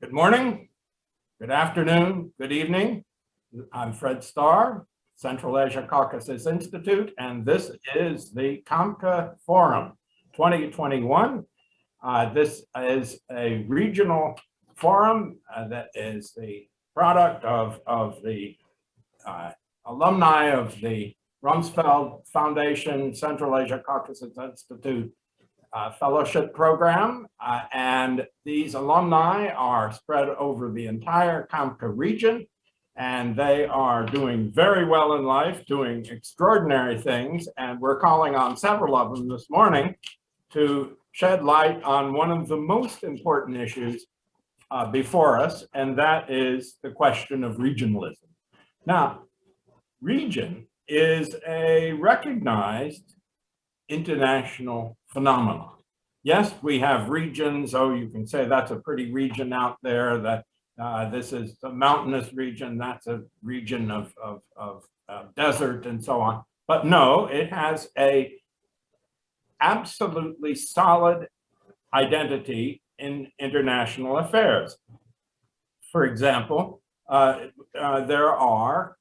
Good morning, good afternoon, good evening. I'm Fred Starr, Central Asia Caucasus Institute, and this is the CAMCA Forum 2021. This is a regional forum that is the product of the alumni of the Rumsfeld Foundation Central Asia Caucasus Institute fellowship program, and these alumni are spread over the entire CAMCA region, and they are doing very well in life, doing extraordinary things, and we're calling on several of them this morning to shed light on one of the most important issues before us, and that is the question of regionalism. Now, region is a recognized international phenomenon. Yes, we have regions. Oh, you can say that's a pretty region out there, that this is a mountainous region, that's a region of desert and so on. But no, it has a absolutely solid identity in international affairs. For example, there are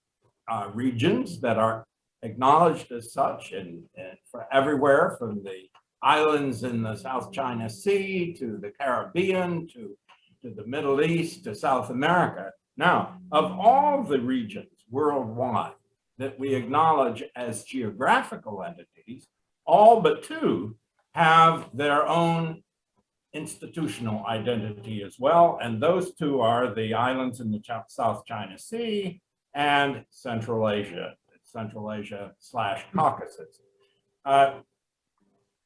regions that are acknowledged as such and for everywhere, from the islands in the South China Sea to the Caribbean to the Middle East to South America. Now, of all the regions worldwide that we acknowledge as geographical entities, all but two have their own institutional identity as well, and those two are the islands in the South China Sea and Central Asia / Caucasus.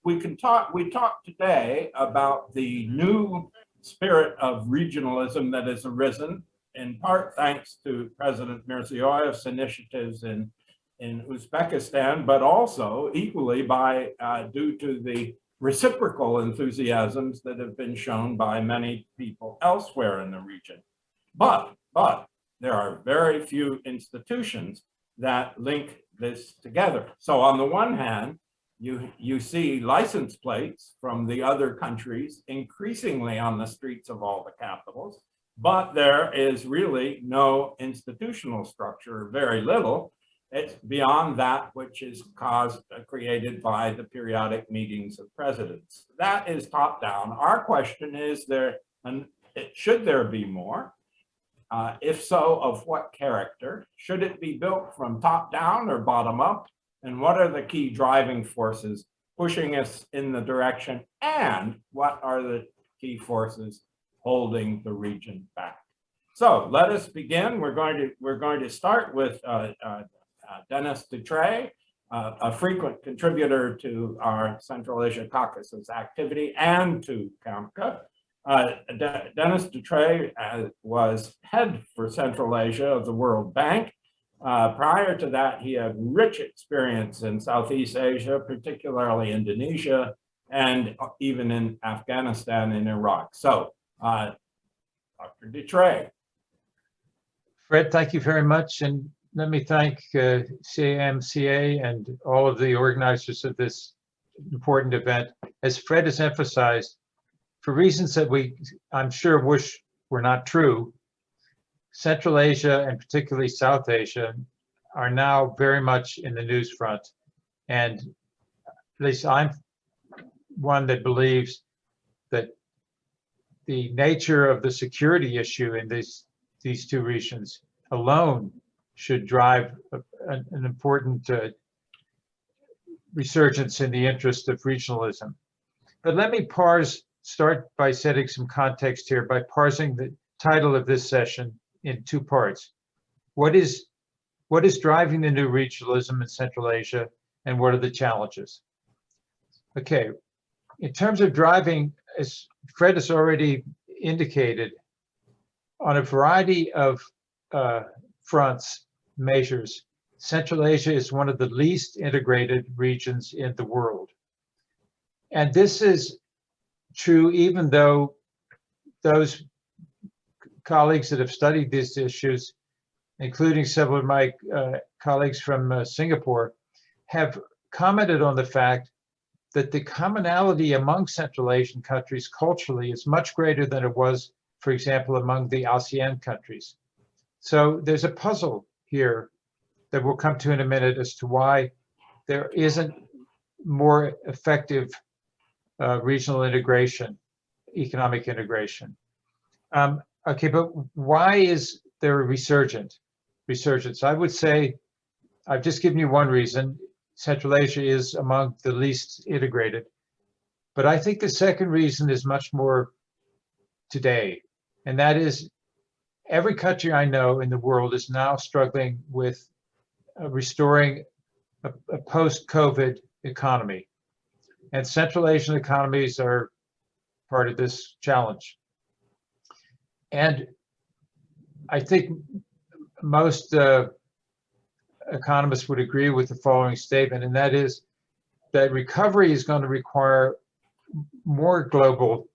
We talked today about the new spirit of regionalism that has arisen, in part thanks to President Mirziyoyev's initiatives in Uzbekistan, but also equally due to the reciprocal enthusiasms that have been shown by many people elsewhere in the region. But there are very few institutions that link this together. So on the one hand, you see license plates from the other countries increasingly on the streets of all the capitals, but there is really no institutional structure, very little. It's beyond that which is created by the periodic meetings of presidents. That is top down. Our question is, should there be more? If so, of what character? Should it be built from top down or bottom up? And what are the key driving forces pushing us in the direction? And what are the key forces holding the region back? So let us begin. We're going to start with Denis Dutré, a frequent contributor to our Central Asia Caucasus activity and to CAMCA. Denis Dutré was head for Central Asia of the World Bank. Prior to that, he had rich experience in Southeast Asia, particularly Indonesia, and even in Afghanistan and Iraq. So, Dr. Dutré. Fred, thank you very much. And let me thank CAMCA and all of the organizers of this important event. As Fred has emphasized, for reasons that I'm sure wish were not true, Central Asia and particularly South Asia are now very much in the news front. And at least I'm one that believes that the nature of the security issue in these two regions alone should drive an important resurgence in the interest of regionalism. But let me start by setting some context here by parsing the title of this session in two parts. What is driving the new regionalism in Central Asia, and what are the challenges? Okay, in terms of driving, as Fred has already indicated, on a variety of fronts, measures, Central Asia is one of the least integrated regions in the world. And this is true even though those colleagues that have studied these issues, including several of my colleagues from Singapore, have commented on the fact that the commonality among Central Asian countries culturally is much greater than it was for example, among the ASEAN countries. So there's a puzzle here that we'll come to in a minute as to why there isn't more effective regional integration, economic integration. Okay, but why is there a resurgence? I would say, I've just given you one reason. Central Asia is among the least integrated. But I think the second reason is much more today, and that is every country I know in the world is now struggling with restoring a post-COVID economy. And Central Asian economies are part of this challenge. And I think most economists would agree with the following statement, and that is that recovery is going to require more global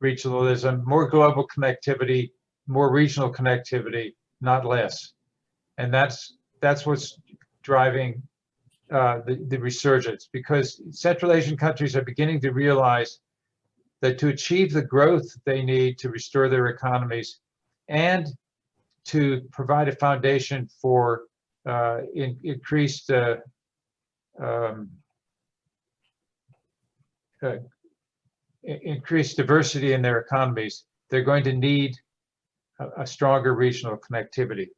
regionalism, more global connectivity, more regional connectivity, not less. And that's what's driving the resurgence, because Central Asian countries are beginning to realize that to achieve the growth they need to restore their economies and to provide a foundation for increased diversity in their economies, they're going to need a stronger regional connectivity.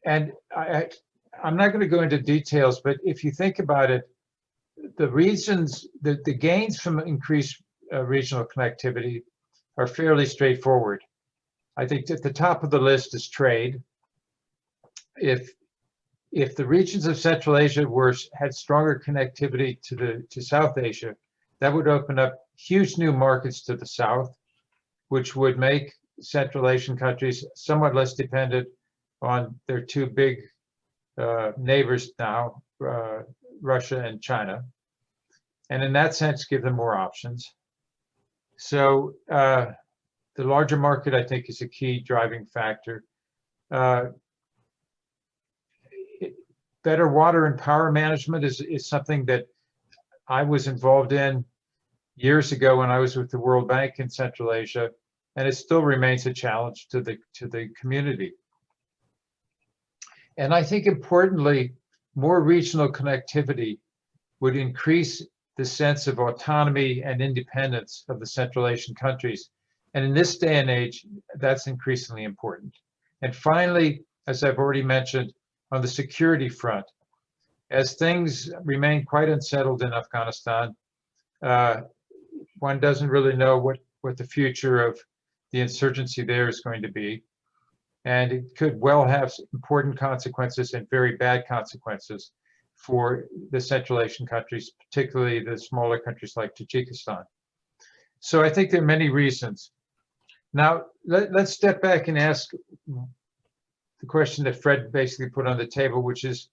And I'm not going to go into details, but if you think about it, the reasons, the gains from increased regional connectivity are fairly straightforward. I think at the top of the list is trade. If the regions of Central Asia had stronger connectivity to South Asia, that would open up huge new markets to the south, which would make Central Asian countries somewhat less dependent on their two big neighbors now, Russia and China, and in that sense give them more options. So the larger market, I think, is a key driving factor. Better water and power management is something that I was involved in years ago when I was with the World Bank in Central Asia, and it still remains a challenge to the community. And I think importantly, more regional connectivity would increase the sense of autonomy and independence of the Central Asian countries. And in this day and age, that's increasingly important. And finally, as I've already mentioned, on the security front, as things remain quite unsettled in Afghanistan, one doesn't really know what the future of the insurgency there is going to be. And it could well have important consequences and very bad consequences for the Central Asian countries, particularly the smaller countries like Tajikistan. So I think there are many reasons. Now, let's step back and ask the question that Fred basically put on the table, which is,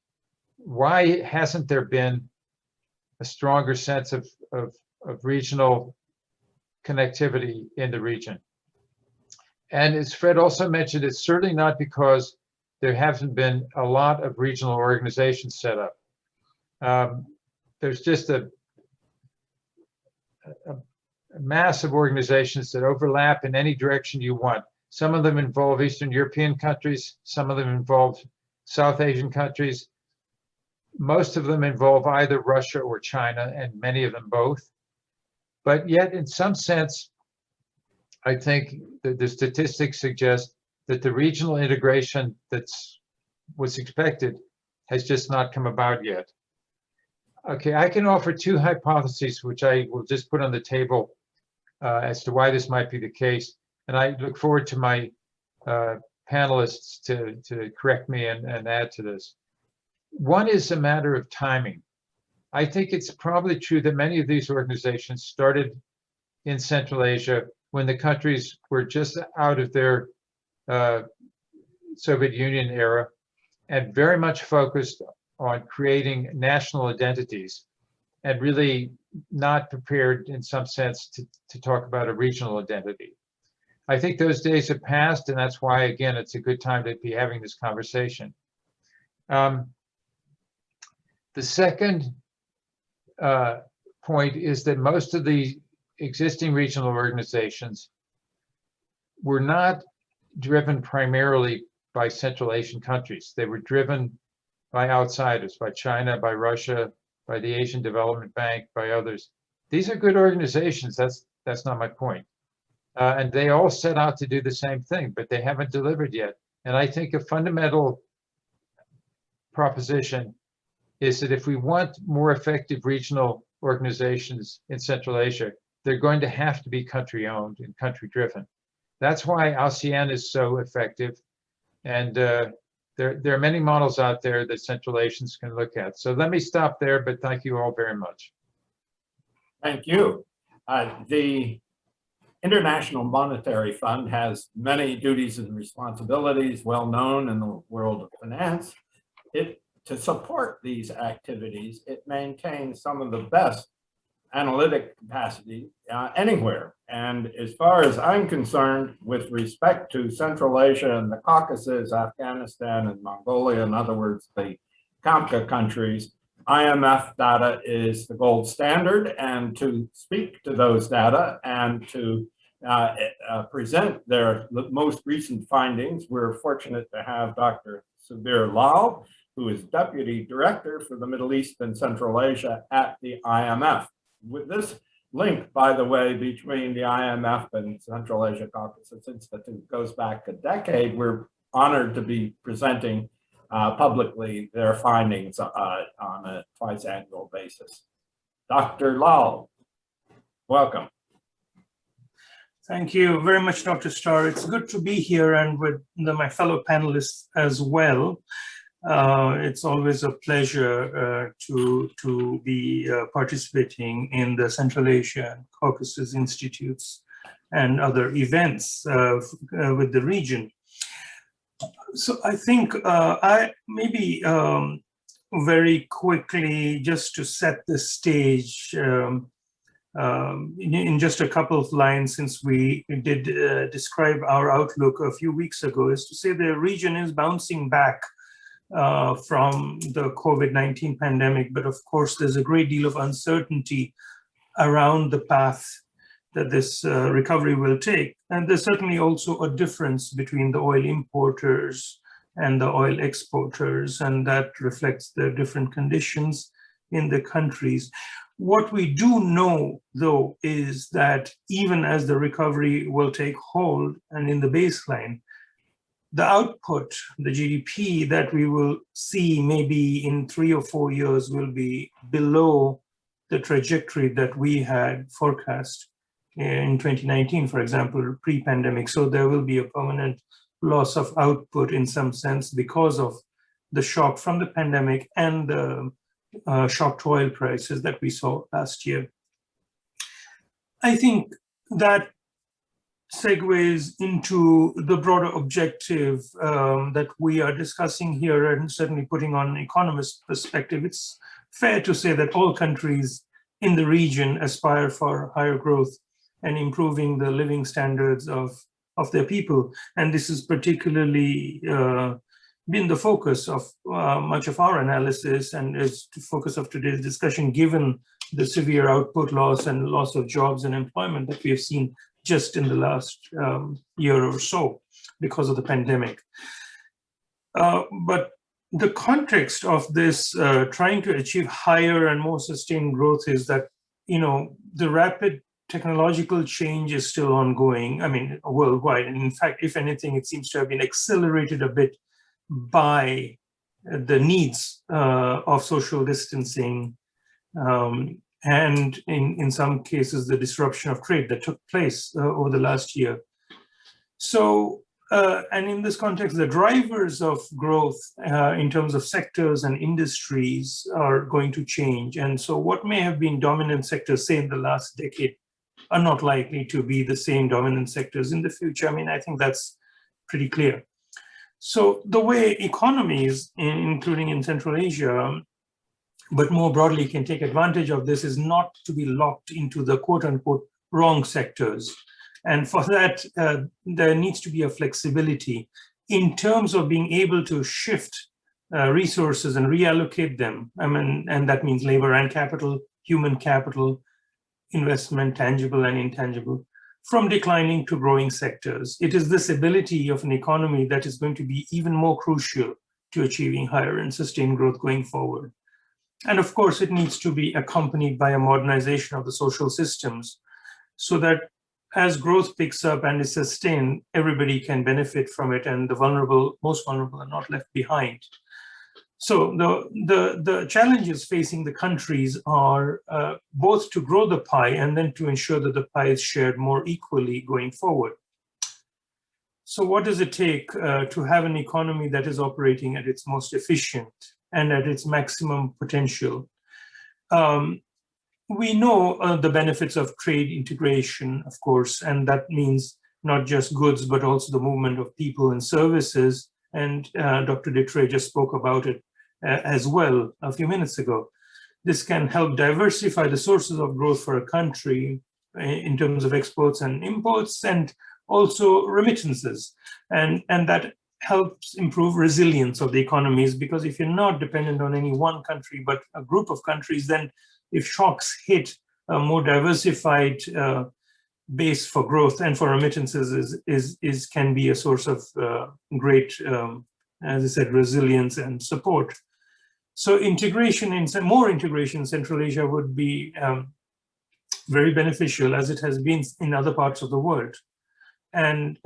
why hasn't there been a stronger sense of regional connectivity in the region? And as Fred also mentioned, it's certainly not because there haven't been a lot of regional organizations set up. There's just a mass of organizations that overlap in any direction you want. Some of them involve Eastern European countries, some of them involve South Asian countries. Most of them involve either Russia or China, and many of them both. But yet, in some sense, I think that the statistics suggest that the regional integration was expected has just not come about yet. Okay, I can offer two hypotheses, which I will just put on the table as to why this might be the case. And I look forward to my panelists to correct me and add to this. One is a matter of timing. I think it's probably true that many of these organizations started in Central Asia when the countries were just out of their Soviet Union era and very much focused on creating national identities and really not prepared in some sense to talk about a regional identity. I think those days have passed, and that's why, again, it's a good time to be having this conversation. The second point is that most of the existing regional organizations were not driven primarily by Central Asian countries. They were driven by outsiders, by China, by Russia, by the Asian Development Bank, by others. These are good organizations. That's not my point. And they all set out to do the same thing, but they haven't delivered yet. And I think a fundamental proposition is that if we want more effective regional organizations in Central Asia, they're going to have to be country-owned and country-driven. That's why ASEAN is so effective. And there are many models out there that Central Asians can look at. So let me stop there, but thank you all very much. Thank you. The International Monetary Fund has many duties and responsibilities well known in the world of finance. To support these activities, it maintains some of the best analytic capacity anywhere. And as far as I'm concerned, with respect to Central Asia and the Caucasus, Afghanistan and Mongolia, in other words, the CAMCA countries, IMF data is the gold standard. And to speak to those data and to present their most recent findings, we're fortunate to have Dr. Subir Lal, who is Deputy Director for the Middle East and Central Asia at the IMF. With this link, by the way, between the IMF and Central Asia Caucasus Institute goes back a decade, we're honored to be presenting publicly their findings on a twice-annual basis. Dr. Lal, welcome. Thank you very much, Dr. Starr. It's good to be here and with my fellow panelists as well. It's always a pleasure to be participating in the Central Asia and Caucasus Institutes and other events with the region. So I think I maybe very quickly, just to set the stage, in just a couple of lines, since we did describe our outlook a few weeks ago, is to say the region is bouncing back from the COVID-19 pandemic, but of course there's a great deal of uncertainty around the path that this recovery will take. And there's certainly also a difference between the oil importers and the oil exporters, and that reflects the different conditions in the countries. What we do know, though, is that even as the recovery will take hold and in the baseline, the output, the GDP that we will see maybe in 3 or 4 years will be below the trajectory that we had forecast in 2019, for example, pre-pandemic. So there will be a permanent loss of output in some sense because of the shock from the pandemic and the shock to oil prices that we saw last year. I think that segues into the broader objective that we are discussing here, and certainly putting on an economist perspective. It's fair to say that all countries in the region aspire for higher growth and improving the living standards of their people. And this has particularly been the focus of much of our analysis, and is the focus of today's discussion, given the severe output loss and loss of jobs and employment that we have seen just in the last year or so because of the pandemic. But the context of this trying to achieve higher and more sustained growth is that, you know, the rapid technological change is still ongoing, I mean, worldwide. And in fact, if anything, it seems to have been accelerated a bit by the needs of social distancing, and in some cases, the disruption of trade that took place over the last year. So, and in this context, the drivers of growth in terms of sectors and industries are going to change. And so what may have been dominant sectors, say in the last decade, are not likely to be the same dominant sectors in the future. I mean, I think that's pretty clear. So the way economies, including in Central Asia, but more broadly, can take advantage of this is not to be locked into the quote unquote wrong sectors. And for that, there needs to be a flexibility in terms of being able to shift resources and reallocate them. I mean, and that means labor and capital, human capital, investment, tangible and intangible, from declining to growing sectors. It is this ability of an economy that is going to be even more crucial to achieving higher and sustained growth going forward. And of course, it needs to be accompanied by a modernization of the social systems so that as growth picks up and is sustained, everybody can benefit from it, and the vulnerable, most vulnerable, are not left behind. So the challenges facing the countries are both to grow the pie and then to ensure that the pie is shared more equally going forward. So what does it take to have an economy that is operating at its most efficient and at its maximum potential? We know the benefits of trade integration, of course, and that means not just goods, but also the movement of people and services. And Dr. Detre just spoke about it as well a few minutes ago. This can help diversify the sources of growth for a country in terms of exports and imports, and also remittances. And that helps improve resilience of the economies, because if you're not dependent on any one country, but a group of countries, then if shocks hit a more diversified base for growth and for remittances can be a source of great, as I said, resilience and support. So more integration in Central Asia would be very beneficial, as it has been in other parts of the world. And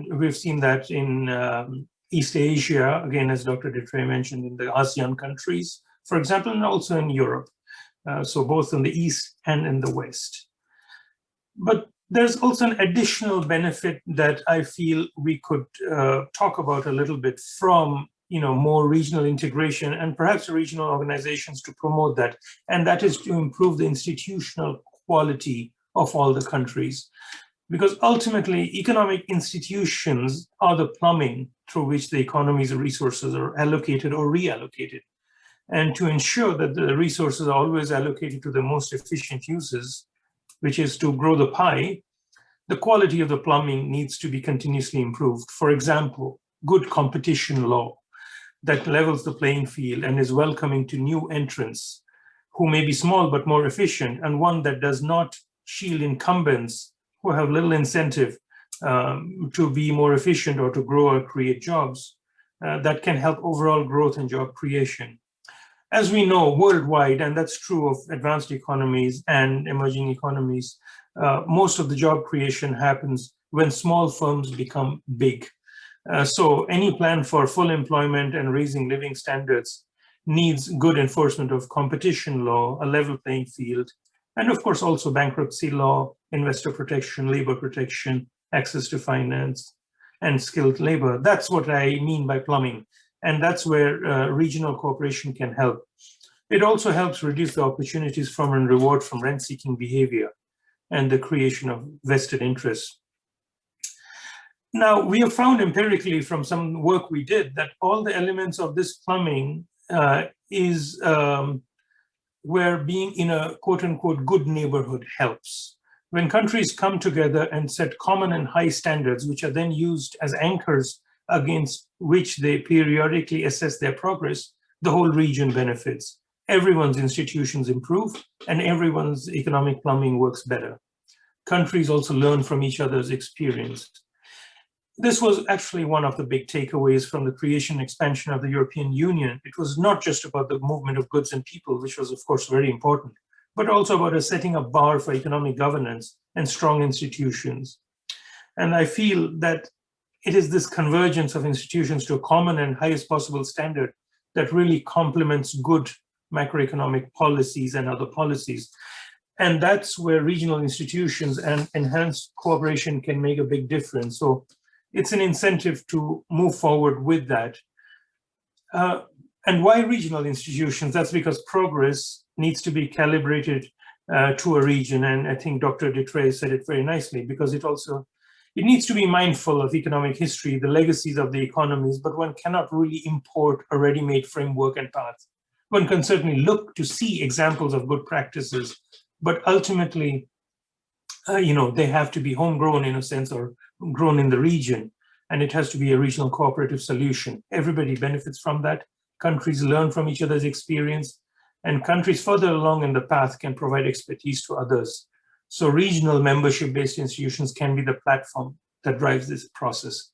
we've seen that in East Asia, again, as Dr. Detre mentioned, in the ASEAN countries, for example, and also in Europe. So both in the East and in the West. But there's also an additional benefit that I feel we could talk about a little bit from more regional integration and perhaps regional organizations to promote that. And that is to improve the institutional quality of all the countries. Because ultimately, economic institutions are the plumbing through which the economy's resources are allocated or reallocated. And to ensure that the resources are always allocated to the most efficient uses, which is to grow the pie, the quality of the plumbing needs to be continuously improved. For example, good competition law that levels the playing field and is welcoming to new entrants who may be small but more efficient, and one that does not shield incumbents who have little incentive to be more efficient or to grow or create jobs, that can help overall growth and job creation. As we know, worldwide, and that's true of advanced economies and emerging economies, most of the job creation happens when small firms become big. So any plan for full employment and raising living standards needs good enforcement of competition law, a level playing field, and of course also bankruptcy law, investor protection, labor protection, access to finance, and skilled labor. That's what I mean by plumbing. And that's where regional cooperation can help. It also helps reduce the opportunities from and reward from rent-seeking behavior and the creation of vested interests. Now, we have found empirically from some work we did that all the elements of this plumbing is where being in a quote-unquote good neighborhood helps. When countries come together and set common and high standards, which are then used as anchors against which they periodically assess their progress, the whole region benefits. Everyone's institutions improve and everyone's economic plumbing works better. Countries also learn from each other's experience. This was actually one of the big takeaways from the creation and expansion of the European Union. It was not just about the movement of goods and people, which was of course very important, but also about setting a bar for economic governance and strong institutions. And I feel that it is this convergence of institutions to a common and highest possible standard that really complements good macroeconomic policies and other policies. And that's where regional institutions and enhanced cooperation can make a big difference. So it's an incentive to move forward with that. And why regional institutions? That's because progress needs to be calibrated to a region. And I think Dr. Detre said it very nicely, because it needs to be mindful of economic history, the legacies of the economies, but one cannot really import a ready-made framework and path. One can certainly look to see examples of good practices, but ultimately, they have to be homegrown in a sense, or grown in the region, and it has to be a regional cooperative solution. Everybody benefits from that. Countries learn from each other's experience, and countries further along in the path can provide expertise to others. So regional membership-based institutions can be the platform that drives this process.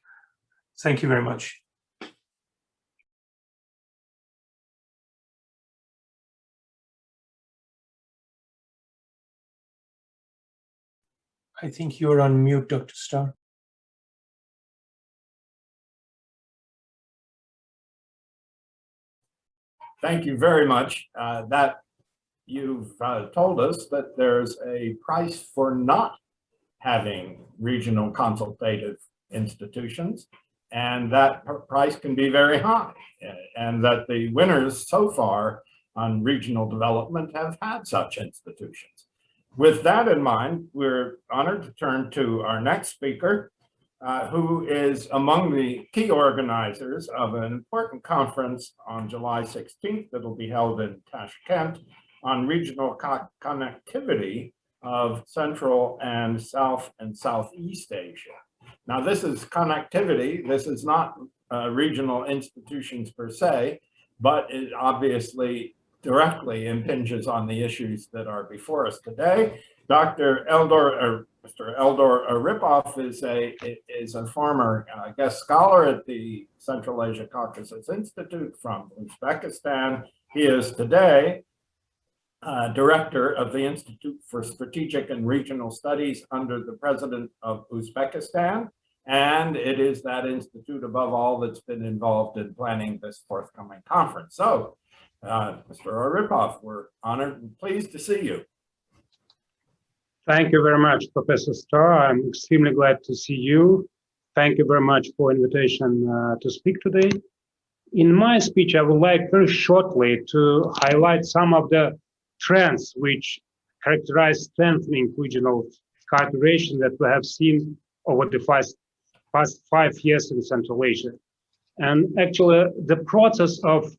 Thank you very much. I think you're on mute, Dr. Starr. Thank you very much. That you've told us that there's a price for not having regional consultative institutions, and that price can be very high, and that the winners so far on regional development have had such institutions. With that in mind, we're honored to turn to our next speaker, who is among the key organizers of an important conference on July 16th that will be held in Tashkent on regional connectivity of Central and South and Southeast Asia. Now, this is connectivity. This is not regional institutions per se, but it obviously directly impinges on the issues that are before us today. Mr. Eldor Aripov is a former guest scholar at the Central Asia Caucasus Institute from Uzbekistan. He is today director of the Institute for Strategic and Regional Studies under the president of Uzbekistan. And it is that institute above all that's been involved in planning this forthcoming conference. So, Mr. Aripov, we're honored and pleased to see you. Thank you very much, Professor Starr. I'm extremely glad to see you. Thank you very much for invitation to speak today. In my speech, I would like very shortly to highlight some of the trends which characterize strengthening regional cooperation that we have seen over the past 5 years in Central Asia. And actually, the process of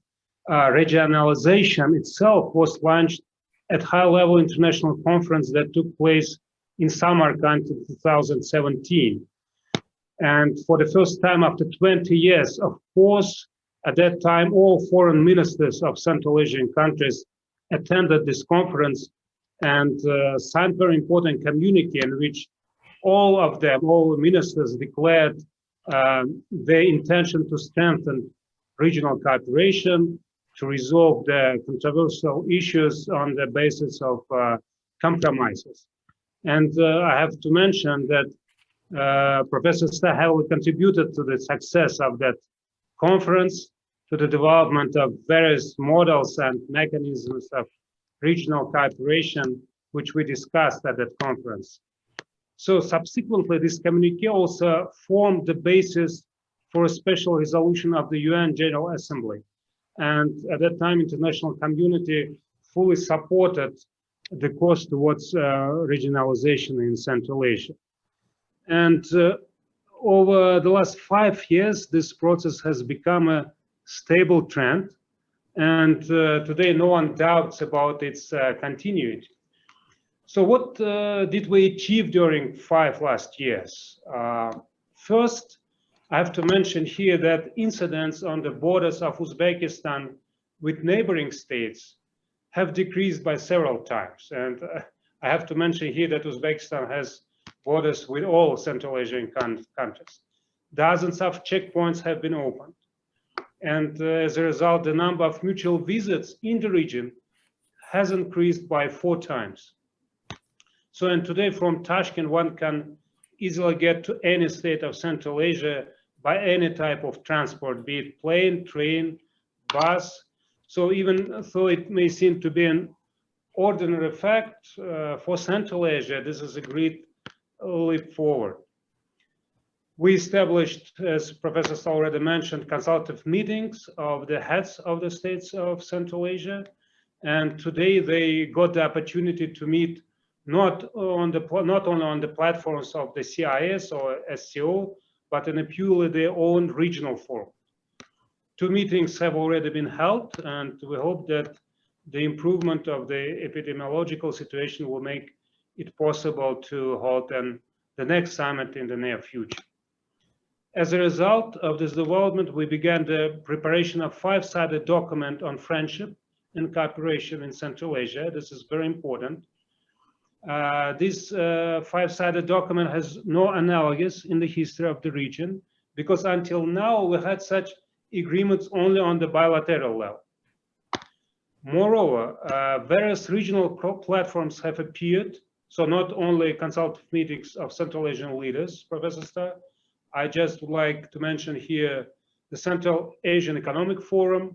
regionalization itself was launched at high-level international conference that took place in Samarkand in 2017. And for the first time after 20 years, of course, at that time, all foreign ministers of Central Asian countries attended this conference and signed very important communique in which all of them, all ministers declared their intention to strengthen regional cooperation, to resolve the controversial issues on the basis of compromises. And I have to mention that Professor Starr heavily contributed to the success of that conference, to the development of various models and mechanisms of regional cooperation, which we discussed at that conference. So subsequently, this communique also formed the basis for a special resolution of the UN General Assembly. And at that time, international community fully supported the course towards regionalization in Central Asia. And over the last 5 years, this process has become a stable trend. And today, no one doubts about its continuity. So what did we achieve during 5 last years? First, I have to mention here that incidents on the borders of Uzbekistan with neighboring states have decreased by several times. And I have to mention here that Uzbekistan has borders with all Central Asian countries. Dozens of checkpoints have been opened. And as a result, the number of mutual visits in the region has increased by 4 times. So, and today from Tashkent, one can easily get to any state of Central Asia by any type of transport, be it plane, train, bus. So even though it may seem to be an ordinary fact, for Central Asia, this is a great leap forward. We established, as Professor Starr already mentioned, consultative meetings of the heads of the states of Central Asia. And today they got the opportunity to meet not only on the platforms of the CIS or SCO, but in a purely their own regional forum. 2 meetings have already been held, and we hope that the improvement of the epidemiological situation will make it possible to hold the next summit in the near future. As a result of this development, we began the preparation of 5-sided document on friendship and cooperation in Central Asia. This is very important. This five-sided document has no analogues in the history of the region, because until now we had such agreements only on the bilateral level. Moreover, various regional platforms have appeared, so not only consultative meetings of Central Asian leaders, Professor Starr. I just would like to mention here the Central Asian Economic Forum,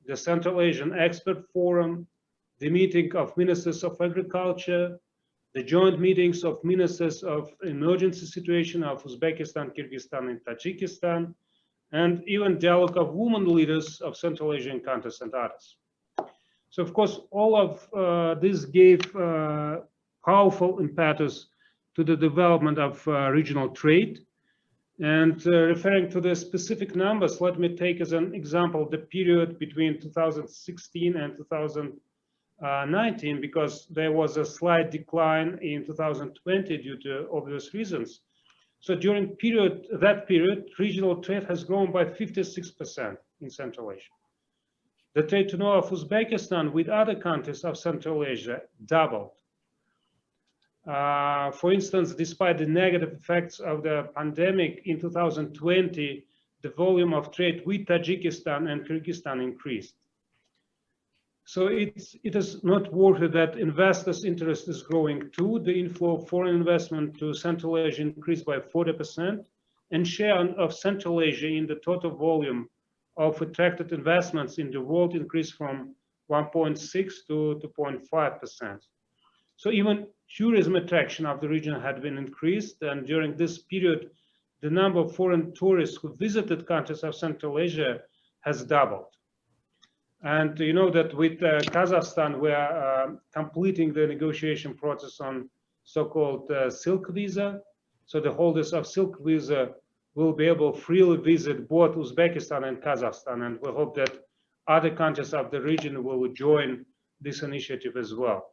the Central Asian Expert Forum, the meeting of Ministers of Agriculture, the joint meetings of Ministers of Emergency Situation of Uzbekistan, Kyrgyzstan, and Tajikistan, and even dialogue of women leaders of Central Asian countries and others. So, of course, all of this gave powerful impetus to the development of regional trade. And referring to the specific numbers, let me take as an example the period between 2016 and 2019, because there was a slight decline in 2020 due to obvious reasons. So during that period, regional trade has grown by 56% in Central Asia. The trade to north of Uzbekistan with other countries of Central Asia doubled. For instance, despite the negative effects of the pandemic in 2020, the volume of trade with Tajikistan and Kyrgyzstan increased. So it is noteworthy that investors' interest is growing too. The inflow of foreign investment to Central Asia increased by 40%, and share of Central Asia in the total volume of attracted investments in the world increased from 1.6 to 2.5%. So even tourism attraction of the region had been increased, and during this period, the number of foreign tourists who visited countries of Central Asia has doubled. And you know that with Kazakhstan, we are completing the negotiation process on so-called Silk Visa. So the holders of Silk Visa will be able to freely visit both Uzbekistan and Kazakhstan, and we hope that other countries of the region will join this initiative as well.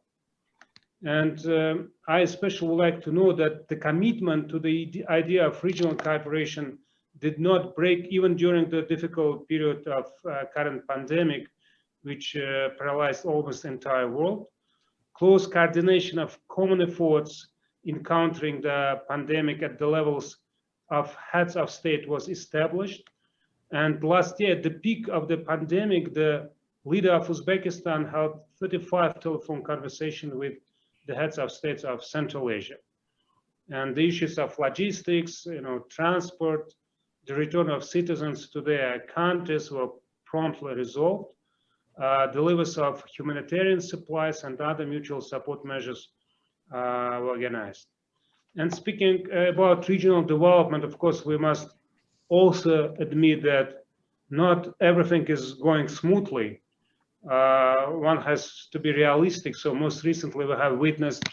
And I especially would like to know that the commitment to the idea of regional cooperation did not break even during the difficult period of current pandemic, which paralyzed almost the entire world. Close coordination of common efforts in countering the pandemic at the levels of heads of state was established. And last year, at the peak of the pandemic, the leader of Uzbekistan held 35 telephone conversations with the heads of states of Central Asia. And the issues of logistics, transport, the return of citizens to their countries were promptly resolved. Deliveries of humanitarian supplies and other mutual support measures were organized. And speaking about regional development, of course, we must also admit that not everything is going smoothly. One has to be realistic. So most recently, we have witnessed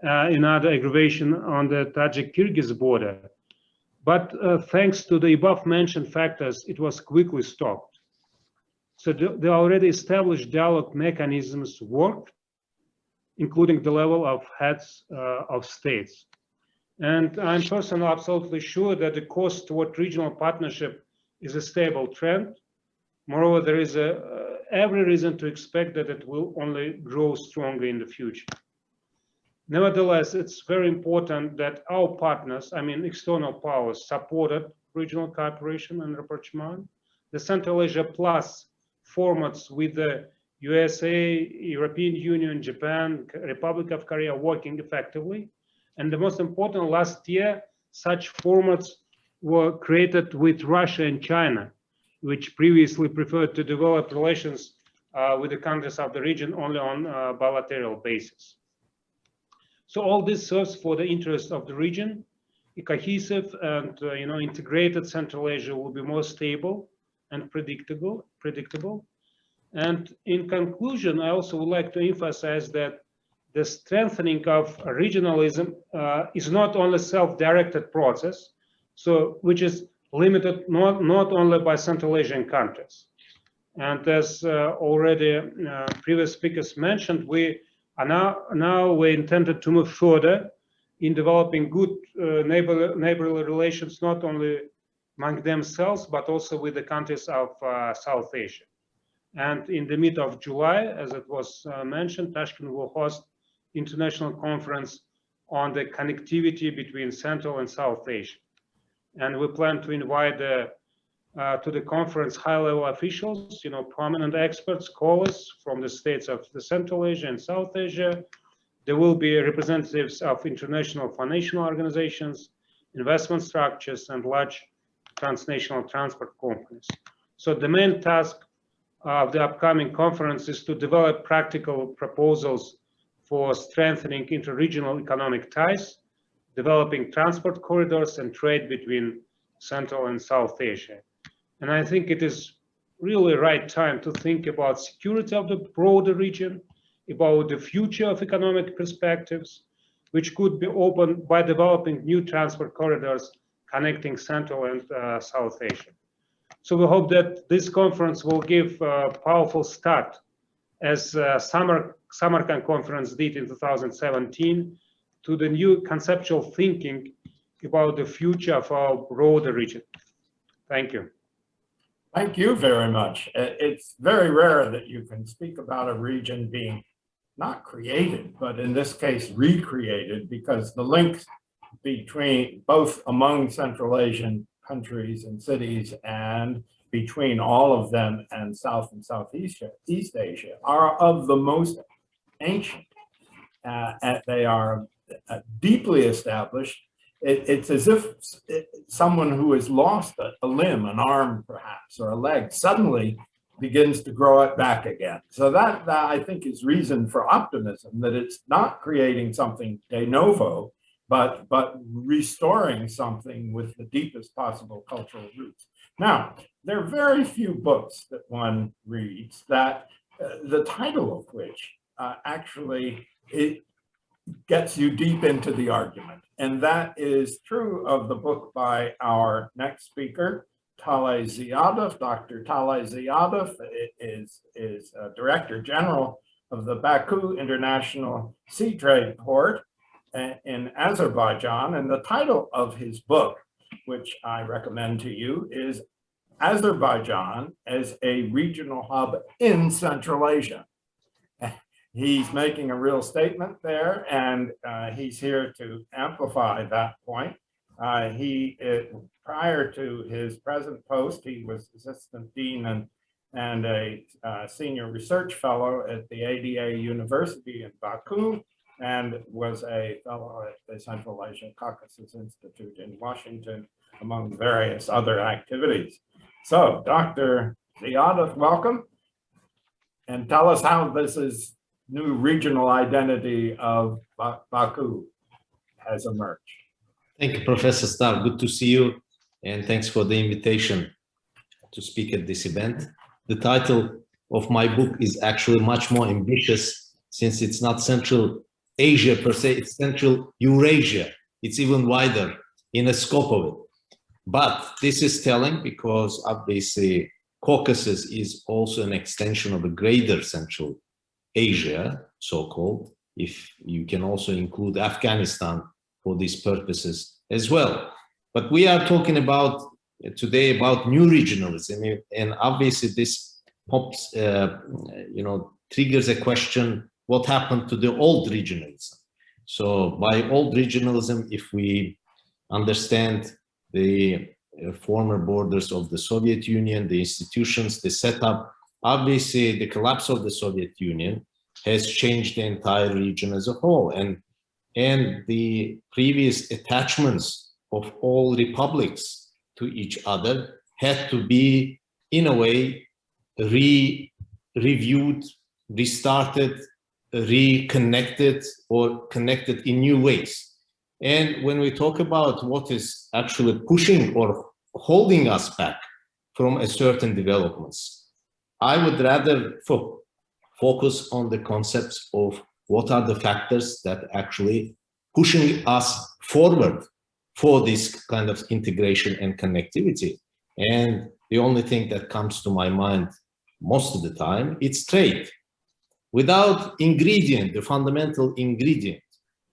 another aggravation on the Tajik-Kyrgyz border. But thanks to the above mentioned factors, it was quickly stopped. So the already established dialogue mechanisms worked, including the level of heads of states. And I'm personally absolutely sure that the course toward regional partnership is a stable trend. Moreover, there is every reason to expect that it will only grow stronger in the future. Nevertheless, it's very important that our partners, external powers, supported regional cooperation and rapprochement. The Central Asia Plus formats with the USA, European Union, Japan, Republic of Korea working effectively. And the most important, last year, such formats were created with Russia and China, which previously preferred to develop relations with the countries of the region only on a bilateral basis. So all this serves for the interest of the region. A cohesive and integrated Central Asia will be more stable and predictable. And in conclusion, I also would like to emphasize that the strengthening of regionalism is not only a self-directed process, which is limited not only by Central Asian countries. And as already previous speakers mentioned, we intended to move further in developing good neighborly relations, not only among themselves, but also with the countries of South Asia. And in the mid of July, as it was mentioned, Tashkent will host international conference on the connectivity between Central and South Asia. And we plan to invite to the conference high-level officials, prominent experts, scholars from the states of the Central Asia and South Asia. There will be representatives of international financial organizations, investment structures, and large transnational transport companies. So the main task of the upcoming conference is to develop practical proposals for strengthening interregional economic ties, developing transport corridors and trade between Central and South Asia. And I think it is really right time to think about security of the broader region, about the future of economic perspectives, which could be opened by developing new transport corridors connecting Central and South Asia. So we hope that this conference will give a powerful start, as Samarkand conference did in 2017, to the new conceptual thinking about the future of our broader region. Thank you. Thank you very much. It's very rare that you can speak about a region being not created, but in this case, recreated, because the links between both among Central Asian countries and cities and between all of them and South and Southeast Asia are of the most ancient. They are deeply established. It's as if someone who has lost a limb, an arm perhaps, or a leg, suddenly begins to grow it back again. So that I think is reason for optimism, that it's not creating something de novo, but restoring something with the deepest possible cultural roots. Now, there are very few books that one reads that the title of which actually it gets you deep into the argument. And that is true of the book by our next speaker, Talay Ziyadov. Dr. Talay Ziyadov is Director General of the Baku International Sea Trade Port in Azerbaijan. And the title of his book, which I recommend to you, is Azerbaijan as a Regional Hub in Central Asia. He's making a real statement there, and he's here to amplify that point. Prior to his present post, he was assistant dean and a senior research fellow at the ADA University in Baku, and was a fellow at the Central Asia Caucasus Institute in Washington, among various other activities. So, Dr. Ziyadov, welcome, and tell us how this is new regional identity of Baku has emerged. Thank you, Professor Starr. Good to see you, and thanks for the invitation to speak at this event. The title of my book is actually much more ambitious, since it's not Central Asia per se, it's Central Eurasia. It's even wider in the scope of it. But this is telling because obviously Caucasus is also an extension of a greater Central Asia, so-called, if you can also include Afghanistan for these purposes as well. But we are talking about today about new regionalism, and obviously this pops, triggers a question: what happened to the old regionalism? So by old regionalism, if we understand the former borders of the Soviet Union, the institutions, the setup, obviously the collapse of the Soviet Union has changed the entire region as a whole, and the previous attachments of all republics to each other had to be, in a way, reviewed, restarted, reconnected, or connected in new ways. And when we talk about what is actually pushing or holding us back from a certain developments, I would rather focus on the concepts of what are the factors that actually pushing us forward for this kind of integration and connectivity. And the only thing that comes to my mind most of the time, it's trade. Without ingredient, the fundamental ingredient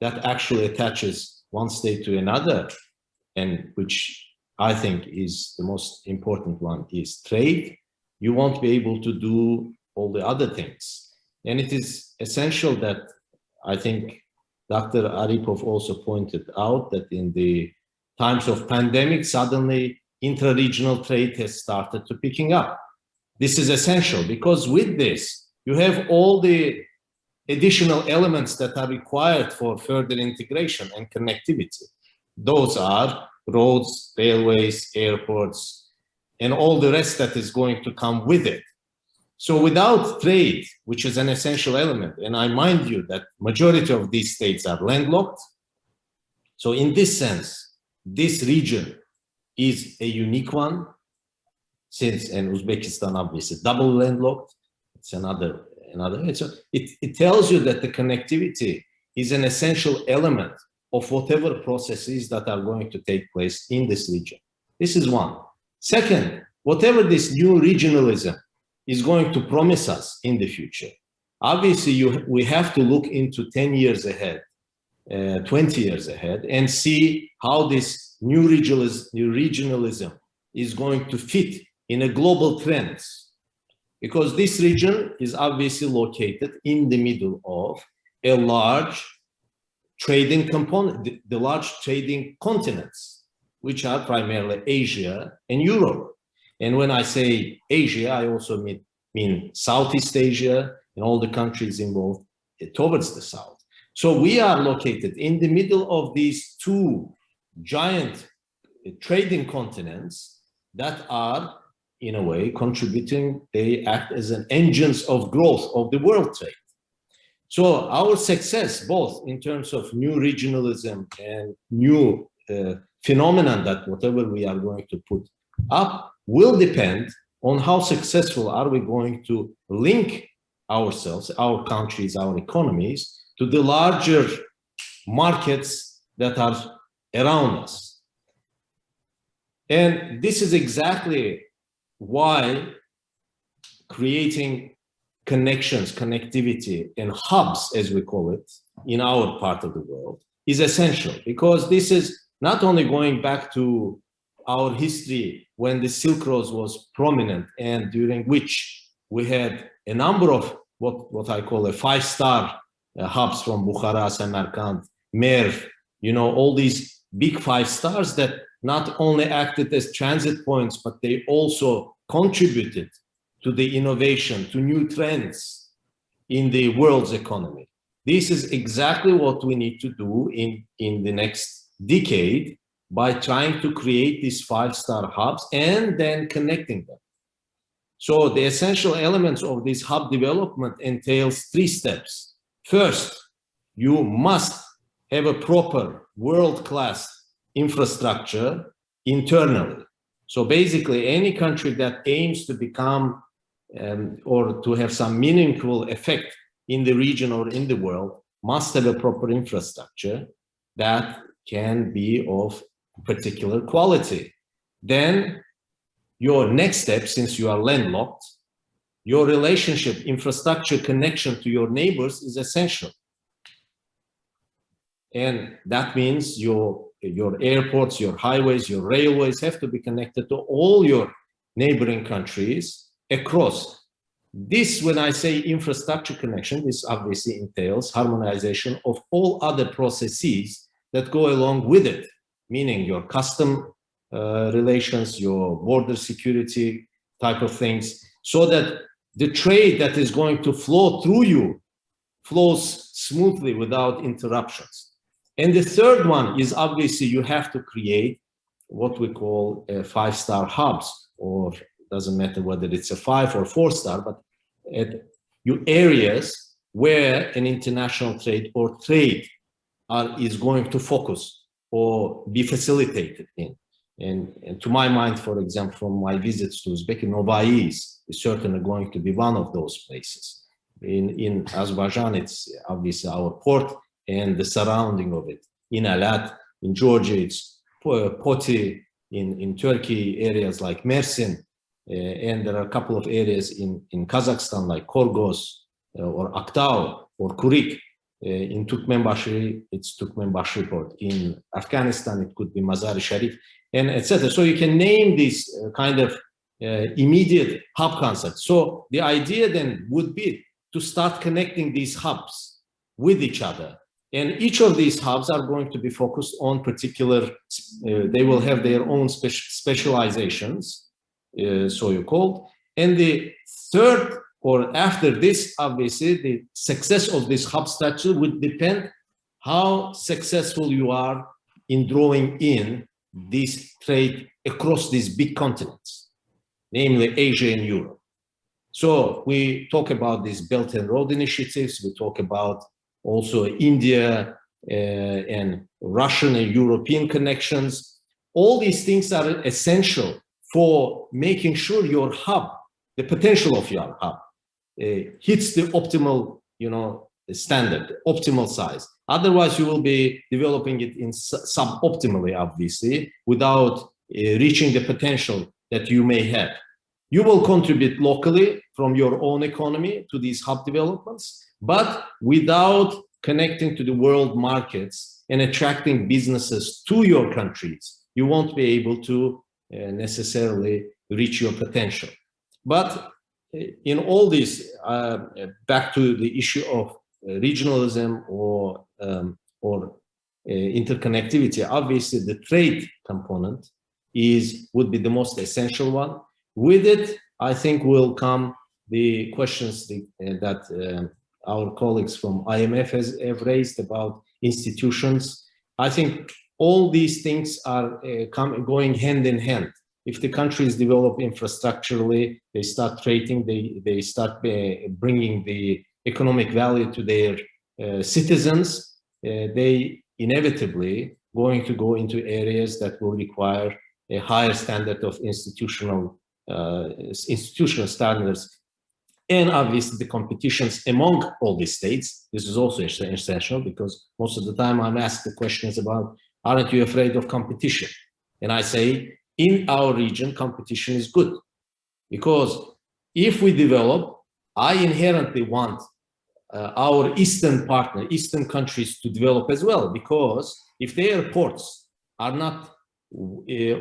that actually attaches one state to another, and which I think is the most important one, is trade, you won't be able to do all the other things. And it is essential that I think Dr. Aripov also pointed out that in the times of pandemic, suddenly intra-regional trade has started to picking up. This is essential because with this, you have all the additional elements that are required for further integration and connectivity. Those are roads, railways, airports, and all the rest that is going to come with it. So without trade, which is an essential element, and I mind you that majority of these states are landlocked. So in this sense, this region is a unique one, since, and Uzbekistan obviously double landlocked. It's another. So it tells you that the connectivity is an essential element of whatever processes that are going to take place in this region. This is one. Second, whatever this new regionalism is going to promise us in the future, obviously we have to look into 10 years ahead, 20 years ahead, and see how this new regionalism is going to fit in a global trend. Because this region is obviously located in the middle of a large trading component, the large trading continents, which are primarily Asia and Europe. And when I say Asia, I also mean Southeast Asia and all the countries involved towards the south. So we are located in the middle of these two giant trading continents that are, in a way, contributing. They act as an engines of growth of the world trade. So our success, both in terms of new regionalism and new phenomenon that whatever we are going to put up, will depend on how successful are we going to link ourselves, our countries, our economies, to the larger markets that are around us. And this is exactly why creating connections, connectivity, and hubs, as we call it, in our part of the world is essential, because this is not only going back to our history when the Silk Road was prominent and during which we had a number of what I call a five-star hubs from Bukhara, Samarkand, Merv, all these big 5 stars that not only acted as transit points, but they also contributed to the innovation, to new trends in the world's economy. This is exactly what we need to do in the next decade by trying to create these 5-star hubs and then connecting them. So the essential elements of this hub development entails 3 steps. First, you must have a proper world-class infrastructure internally. So basically, any country that aims to become or to have some meaningful effect in the region or in the world must have a proper infrastructure that can be of particular quality. Then your next step, since you are landlocked, your relationship, infrastructure connection to your neighbors is essential. And that means your airports, your highways, your railways have to be connected to all your neighboring countries across. This, when I say infrastructure connection, this obviously entails harmonization of all other processes that go along with it, meaning your custom relations, your border security type of things, so that the trade that is going to flow through you flows smoothly without interruptions. And the third one is obviously you have to create what we call 5-star hubs, or doesn't matter whether it's a 5 or 4-star, but at your areas where an international trade or trade is going to focus or be facilitated in. And to my mind, for example, from my visits to Uzbekistan, Novayi is certainly going to be one of those places. In Azerbaijan, it's obviously our port and the surrounding of it. In Alat, in Georgia, it's Poti. In Turkey, areas like Mersin, and there are a couple of areas in Kazakhstan like Korgos or Aktau or Kurik. In Turkmenbashi, it's Turkmenbashi port. In Afghanistan, it could be Mazar-i Sharif, and etc. So you can name these kind of immediate hub concepts. So the idea then would be to start connecting these hubs with each other. And each of these hubs are going to be focused on particular, they will have their own specializations, so you called. And the third, or after this, obviously, the success of this hub structure would depend how successful you are in drawing in this trade across these big continents, namely Asia and Europe. So we talk about these Belt and Road initiatives, we talk about also India and Russian and European connections. All these things are essential for making sure your hub, the potential of your hub, hits the optimal, standard, optimal size. Otherwise, you will be developing it in suboptimally, obviously, without reaching the potential that you may have. You will contribute locally from your own economy to these hub developments, but without connecting to the world markets and attracting businesses to your countries, you won't be able to necessarily reach your potential. But in all this, back to the issue of regionalism or interconnectivity, obviously the trade component would be the most essential one. With it, I think will come the questions that our colleagues from IMF have raised about institutions. I think all these things are going hand in hand. If the countries develop infrastructurally, they start trading, they start bringing the economic value to their citizens, they inevitably going to go into areas that will require a higher standard of institutional standards. And obviously the competitions among all these states, this is also essential, because most of the time I'm asked the questions about, aren't you afraid of competition? And I say, in our region, competition is good, because if we develop, I inherently want our Eastern Eastern countries to develop as well, because if their ports are not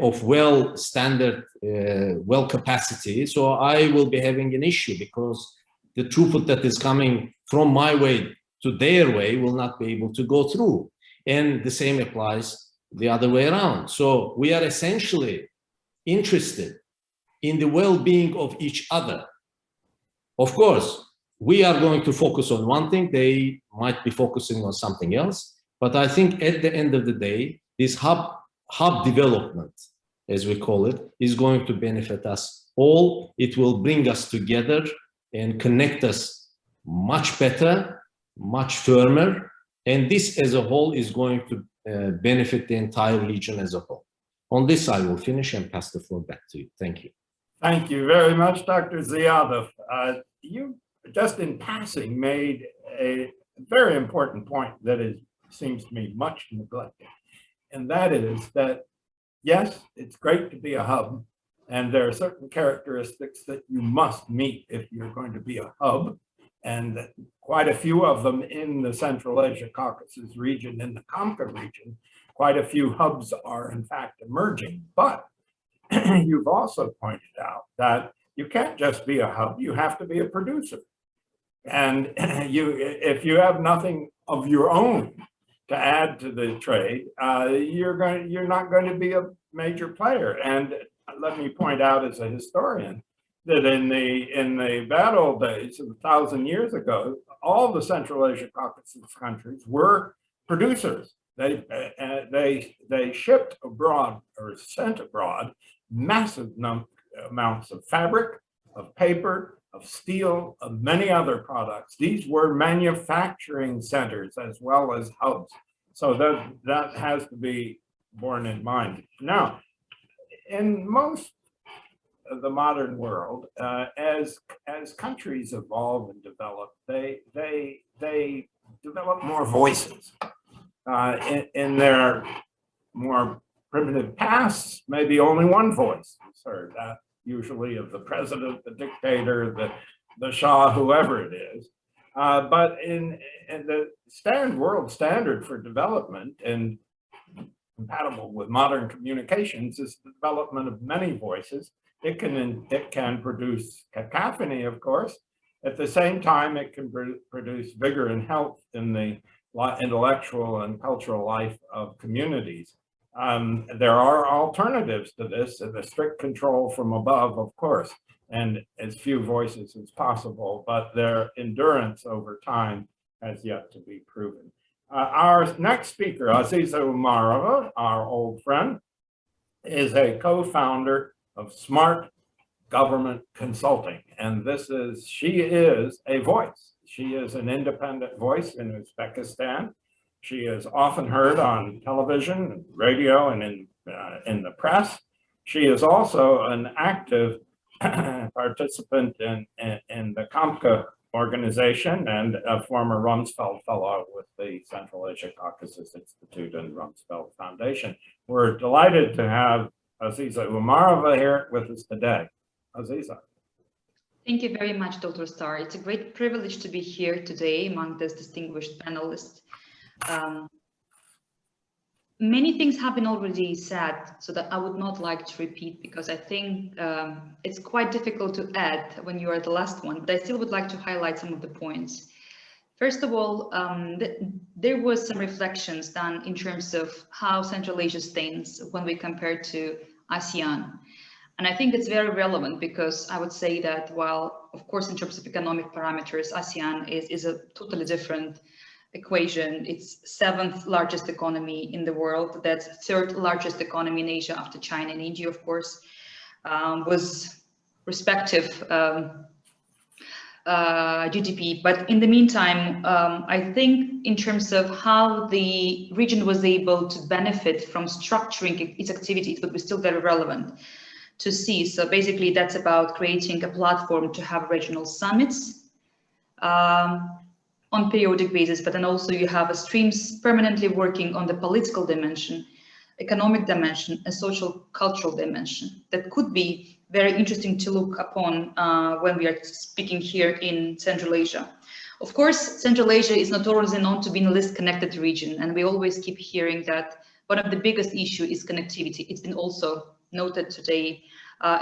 of well standard, well capacity, so I will be having an issue, because the throughput that is coming from my way to their way will not be able to go through. And the same applies the other way around. So we are essentially interested in the well-being of each other. Of course, we are going to focus on one thing, they might be focusing on something else, but I think at the end of the day, this hub development, as we call it, is going to benefit us all. It will bring us together and connect us much better, much firmer, and this as a whole is going to benefit the entire region as a whole. On this, I will finish and pass the floor back to you. Thank you. Thank you very much, Dr. Ziadov. You just in passing made a very important point that seems to me much neglected. And that is that, yes, it's great to be a hub, and there are certain characteristics that you must meet if you're going to be a hub, and quite a few of them in the Central Asia Caucasus region, in the CAMCA region, quite a few hubs are in fact emerging. But you've also pointed out that you can't just be a hub, you have to be a producer. And if you have nothing of your own to add to the trade, you're not going to be a major player. And let me point out as a historian that in the bad old days of 1,000 years ago, all the Central Asia Caucasus countries were producers. They shipped abroad or sent abroad massive amounts of fabric, of paper, of steel, of many other products. These were manufacturing centers as well as hubs. So that has to be borne in mind. Now, in most of the modern world, as countries evolve and develop, they develop more voices. In their more primitive pasts, maybe only one voice is heard, that usually of the president, the dictator, the Shah, whoever it is. But in the world standard for development and compatible with modern communications is the development of many voices. It can produce cacophony, of course, At the same time, it can produce vigor and health in the intellectual and cultural life of communities. There are alternatives to this, and the strict control from above, of course, and as few voices as possible, but their endurance over time has yet to be proven. Our next speaker, Aziz Omarova, our old friend, is a co-founder of Smart Government Consulting, and she is a voice. She is an independent voice in Uzbekistan. She is often heard on television, and radio, and in the press. She is also an active participant in the CAMCA organization and a former Rumsfeld Fellow with the Central Asia Caucasus Institute and Rumsfeld Foundation. We're delighted to have Aziza Omarova here with us today. Aziza. Thank you very much, Dr. Starr. It's a great privilege to be here today among this distinguished panelists. Many things have been already said, so that I would not like to repeat, because I think it's quite difficult to add when you are the last one, but I still would like to highlight some of the points. First of all, there was some reflections done in terms of how Central Asia stands when we compare to ASEAN. And I think it's very relevant, because I would say that while, of course, in terms of economic parameters, ASEAN is a totally different equation. It's 7th largest economy in the world. That's 3rd largest economy in Asia after China and India, of course, was respective GDP. But in the meantime, I think in terms of how the region was able to benefit from structuring its activities, but was still very relevant to see. So basically, that's about creating a platform to have regional summits on periodic basis, but then also you have streams permanently working on the political dimension, economic dimension, and social cultural dimension. That could be very interesting to look upon when we are speaking here in Central Asia. Of course, Central Asia is notoriously known to be the least connected region, and we always keep hearing that one of the biggest issues is connectivity. It's been also noted today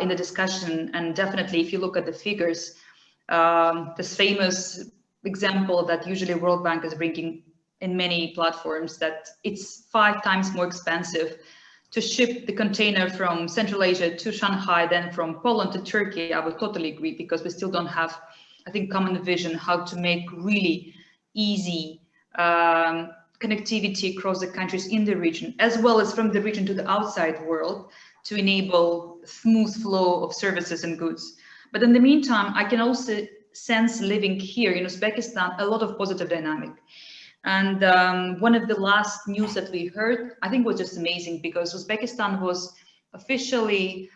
in the discussion, and definitely if you look at the figures, this famous example that usually World Bank is bringing in many platforms, that it's 5 times more expensive to ship the container from Central Asia to Shanghai than from Poland to Turkey. I would totally agree, because we still don't have, I think, common vision how to make really easy connectivity across the countries in the region, as well as from the region to the outside world, to enable smooth flow of services and goods. But in the meantime, I can also sense living here in Uzbekistan a lot of positive dynamic. And one of the last news that we heard, I think, was just amazing, because Uzbekistan was officially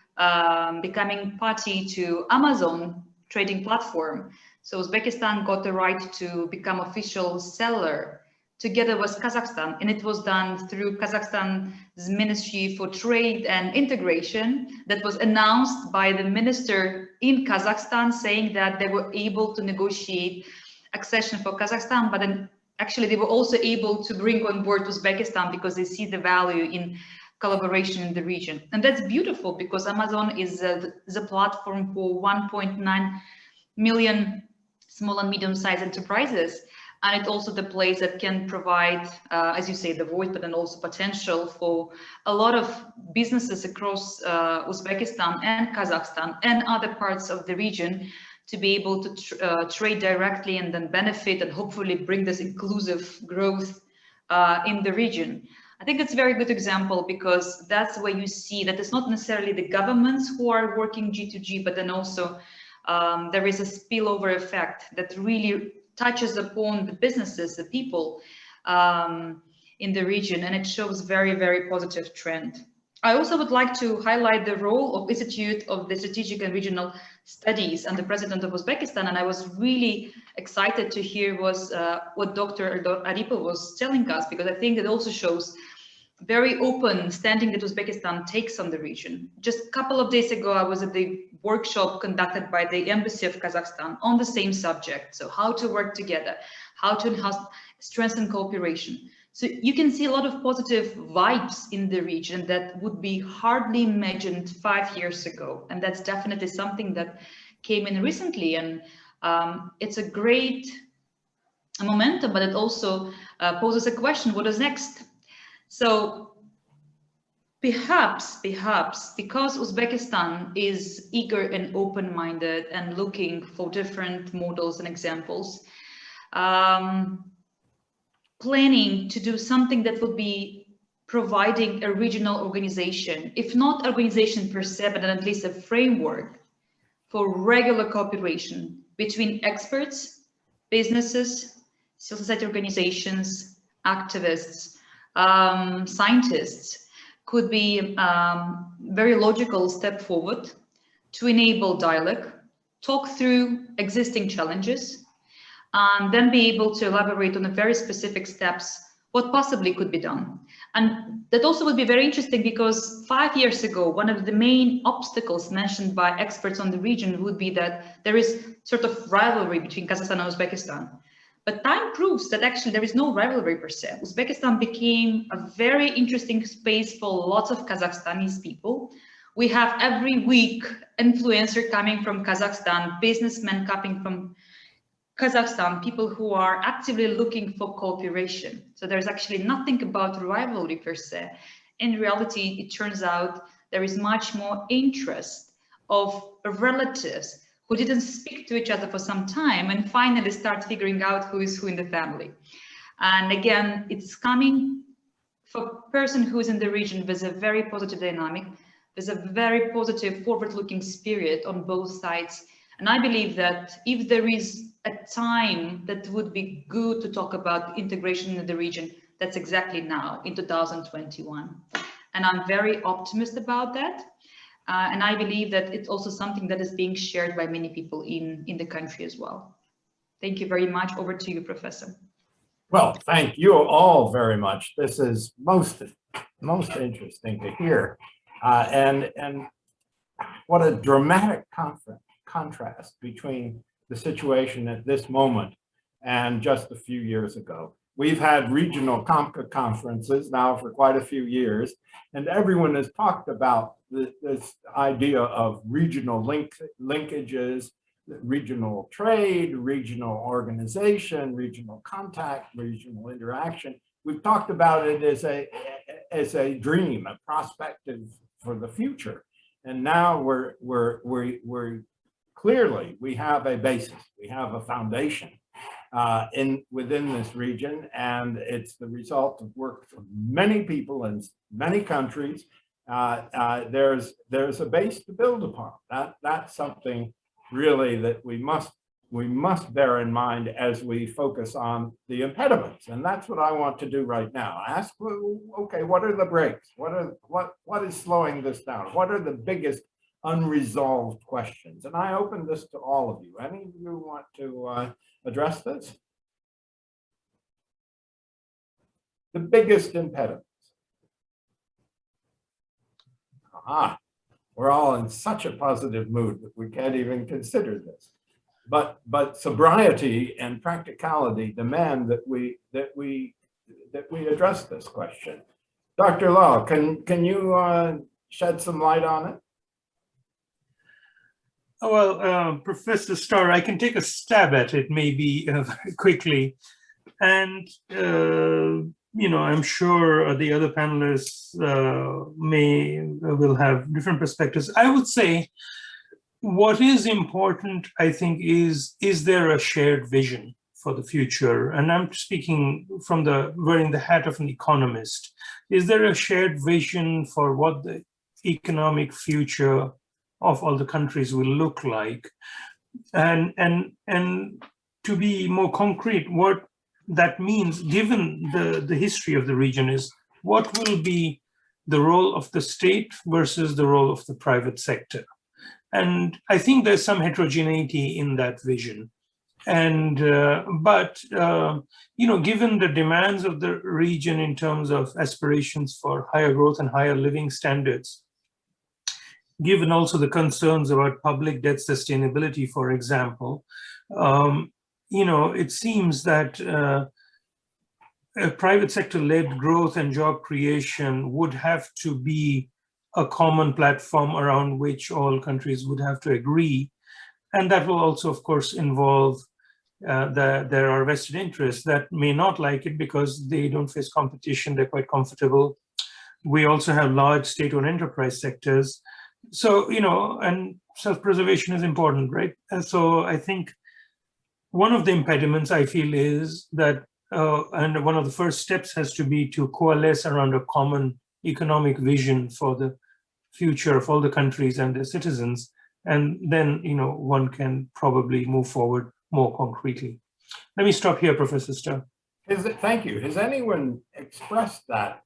becoming party to Amazon trading platform. So Uzbekistan got the right to become official seller together with Kazakhstan, and it was done through Kazakhstan's Ministry for Trade and Integration. That was announced by the minister in Kazakhstan, saying that they were able to negotiate accession for Kazakhstan, but then actually they were also able to bring on board Uzbekistan, because they see the value in collaboration in the region. And that's beautiful, because Amazon is a platform for 1.9 million small and medium-sized enterprises. And it's also the place that can provide, as you say, the voice, but then also potential for a lot of businesses across Uzbekistan and Kazakhstan and other parts of the region to be able to trade directly and then benefit and hopefully bring this inclusive growth in the region. I think it's a very good example, because that's where you see that it's not necessarily the governments who are working G2G, but then also there is a spillover effect that really touches upon the businesses, the people in the region, and it shows very, very positive trend. I also would like to highlight the role of Institute of the Strategic and Regional Studies and the President of Uzbekistan, and I was really excited to hear what Dr. Aripov was telling us, because I think it also shows very open standing that Uzbekistan takes on the region. Just a couple of days ago, I was at the workshop conducted by the Embassy of Kazakhstan on the same subject. So how to work together, how to enhance, strengthen cooperation. So you can see a lot of positive vibes in the region that would be hardly imagined 5 years ago. And that's definitely something that came in recently. And It's a great momentum, but it also poses a question, what is next? So perhaps because Uzbekistan is eager and open-minded and looking for different models and examples, planning to do something that would be providing a regional organization, if not organization per se, but at least a framework for regular cooperation between experts, businesses, civil society organizations, activists, scientists, could be very logical step forward to enable dialogue, talk through existing challenges, and then be able to elaborate on the very specific steps, what possibly could be done. And that also would be very interesting because 5 years ago, one of the main obstacles mentioned by experts on the region would be that there is sort of rivalry between Kazakhstan and Uzbekistan. But time proves that actually there is no rivalry per se. Uzbekistan became a very interesting space for lots of Kazakhstanis people. We have every week influencer coming from Kazakhstan, businessmen coming from Kazakhstan, people who are actively looking for cooperation. So there's actually nothing about rivalry per se. In reality, it turns out there is much more interest of relatives who didn't speak to each other for some time and finally start figuring out who is who in the family. And again, it's coming for a person who is in the region with a very positive dynamic, with a very positive forward-looking spirit on both sides. And I believe that if there is a time that would be good to talk about integration in the region, that's exactly now in 2021. And I'm very optimistic about that. And I believe that it's also something that is being shared by many people in the country as well. Thank you very much. Over to you, Professor. Well, thank you all very much. This is most interesting to hear. And what a dramatic contrast between the situation at this moment and just a few years ago. We've had regional CAMCA conferences now for quite a few years, and everyone has talked about this idea of regional linkages, regional trade, regional organization, regional contact, regional interaction. We've talked about it as a dream, a prospective for the future. And now we're clearly, we have a basis, we have a foundation within this region, and it's the result of work from many people in many countries. There's a base to build upon. That's something really that we must bear in mind as we focus on the impediments, and that's what I want to do right now. Ask, okay, what are the breaks? What is slowing this down? What are the biggest unresolved questions? And I open this to all of you. Any of you want to address this? The biggest impediments. We're all in such a positive mood that we can't even consider this. But sobriety and practicality demand that we address this question. Dr. Law, can you shed some light on it? Well, Professor Starr, I can take a stab at it maybe very quickly. And, you know, I'm sure the other panelists will have different perspectives. I would say what is important, I think, is there a shared vision for the future? And I'm speaking from wearing the hat of an economist. Is there a shared vision for what the economic future of all the countries will look like? And to be more concrete, what that means, given the history of the region, is what will be the role of the state versus the role of the private sector? And I think there's some heterogeneity in that vision. And but you know, given the demands of the region in terms of aspirations for higher growth and higher living standards, given also the concerns about public debt sustainability, for example, you know, it seems that a private sector-led growth and job creation would have to be a common platform around which all countries would have to agree. And that will also, of course, involve there are vested interests that may not like it because they don't face competition, they're quite comfortable. We also have large state-owned enterprise sectors. So, and self-preservation is important, right? And so I think one of the impediments I feel is that, and one of the first steps has to be to coalesce around a common economic vision for the future of all the countries and their citizens. And then, one can probably move forward more concretely. Let me stop here, Professor Starr. Thank you. Has anyone expressed that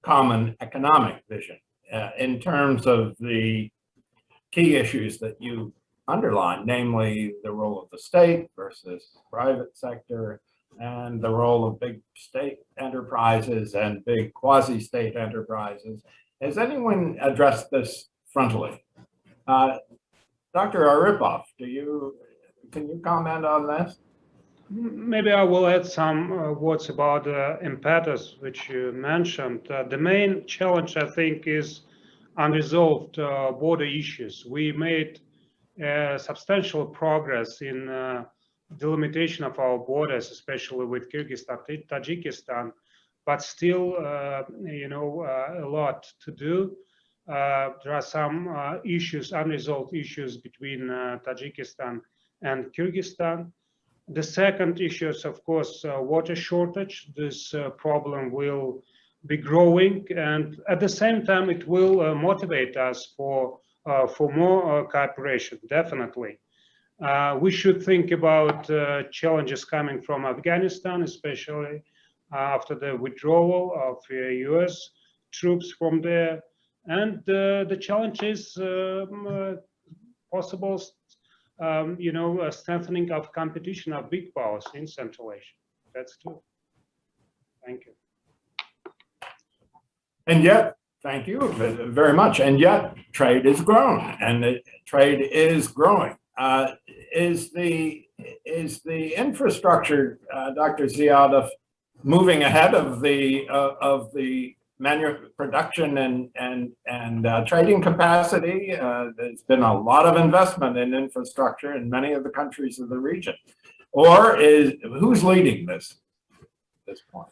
common economic vision in terms of the key issues that you underline, namely the role of the state versus private sector, and the role of big state enterprises and big quasi-state enterprises? Has anyone addressed this frontally? Dr. Aripov, can you comment on this? Maybe I will add some words about impetus, which you mentioned. The main challenge, I think, is unresolved border issues. We made substantial progress in delimitation of our borders, especially with Kyrgyzstan, Tajikistan, but still, a lot to do. There are some unresolved issues between Tajikistan and Kyrgyzstan. The second issue is, of course, water shortage. This problem will be growing, and at the same time, it will motivate us for more cooperation, definitely. We should think about challenges coming from Afghanistan, especially after the withdrawal of US troops from there. And the challenge is possible, strengthening of competition of big powers in Central Asia. That's true. Thank you. And yet, thank you very much. And yet, trade is grown, and trade is growing. Is the infrastructure, Dr. Ziadov, moving ahead of the production and trading capacity? There's been a lot of investment in infrastructure in many of the countries of the region. Or who's leading this at this point?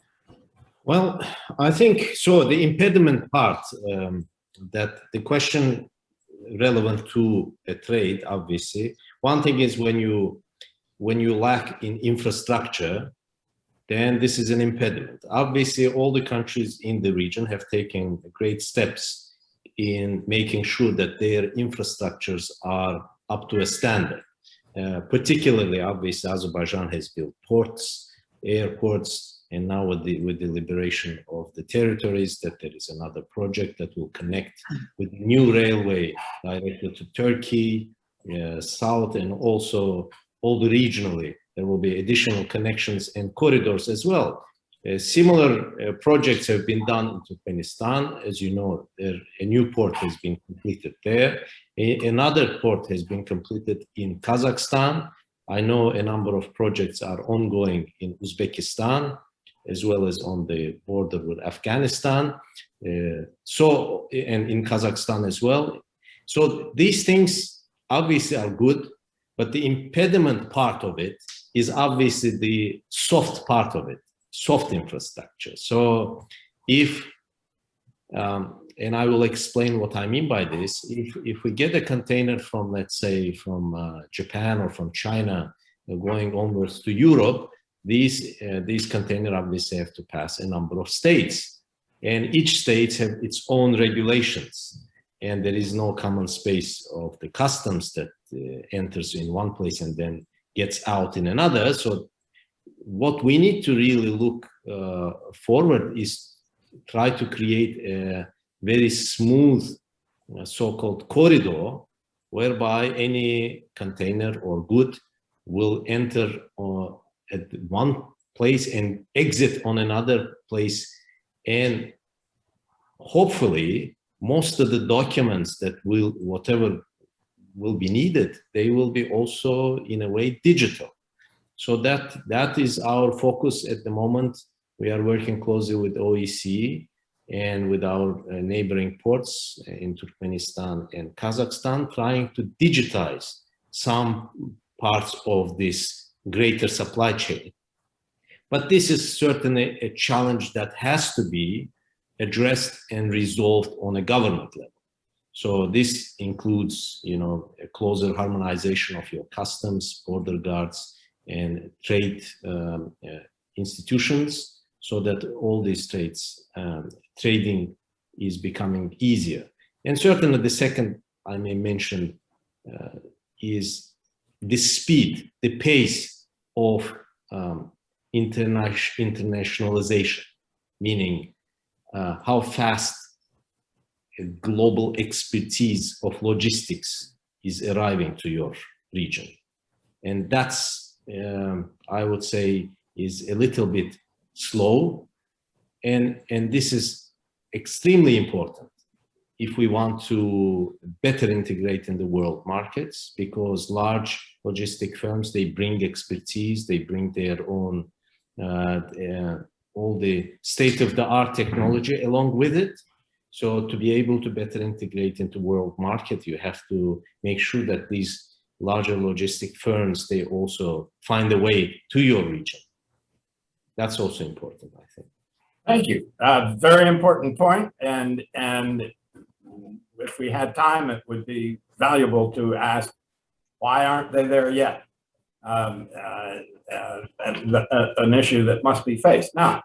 Well, I think so. The impediment part, that the question relevant to a trade, obviously. One thing is when you lack in infrastructure, then this is an impediment. Obviously, all the countries in the region have taken great steps in making sure that their infrastructures are up to a standard. Particularly, obviously, Azerbaijan has built ports, airports, and now with the liberation of the territories, that there is another project that will connect with new railway directly to Turkey, south, and also all the regionally. There will be additional connections and corridors as well. Similar projects have been done in Turkmenistan. As you know, a new port has been completed there. Another port has been completed in Kazakhstan. I know a number of projects are ongoing in Uzbekistan, as well as on the border with Afghanistan, and in Kazakhstan as well. So these things obviously are good, but the impediment part of it is obviously the soft part of it, soft infrastructure. So if, and I will explain what I mean by this, if we get a container from, let's say, from Japan or from China going onwards to Europe, these containers obviously have to pass a number of states, and each state have its own regulations, and there is no common space of the customs that enters in one place and then gets out in another. So what we need to really look forward is try to create a very smooth so-called corridor whereby any container or good will enter at one place and exit on another place, and hopefully most of the documents that whatever will be needed, they will be also in a way digital. So that is our focus at the moment. We are working closely with OEC and with our neighboring ports in Turkmenistan and Kazakhstan, trying to digitize some parts of this greater supply chain. But this is certainly a challenge that has to be addressed and resolved on a government level. So this includes, you know, a closer harmonization of your customs, border guards, and trade institutions, so that all these trading is becoming easier. And certainly the second I may mention is the speed, the pace of internationalization, meaning how fast a global expertise of logistics is arriving to your region. And that's, I would say, is a little bit slow. And this is extremely important if we want to better integrate in the world markets, because large logistic firms, they bring expertise, they bring their own, all the state-of-the-art technology along with it. So to be able to better integrate into world market, you have to make sure that these larger logistic firms, they also find a way to your region. That's also important, I think. Thank you. Very important point. And if we had time, it would be valuable to ask, why aren't they there yet? An issue that must be faced. Now,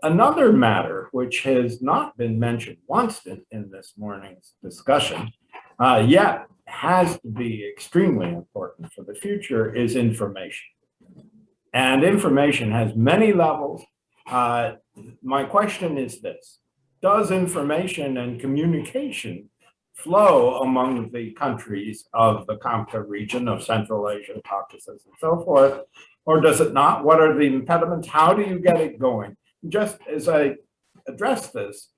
another matter which has not been mentioned once in this morning's discussion, yet has to be extremely important for the future, is information. And information has many levels. My question is this: does information and communication flow among the countries of the CAMCA region of Central Asia, Caucasus, and so forth, or does it not? What are the impediments? How do you get it going? Just as I address this,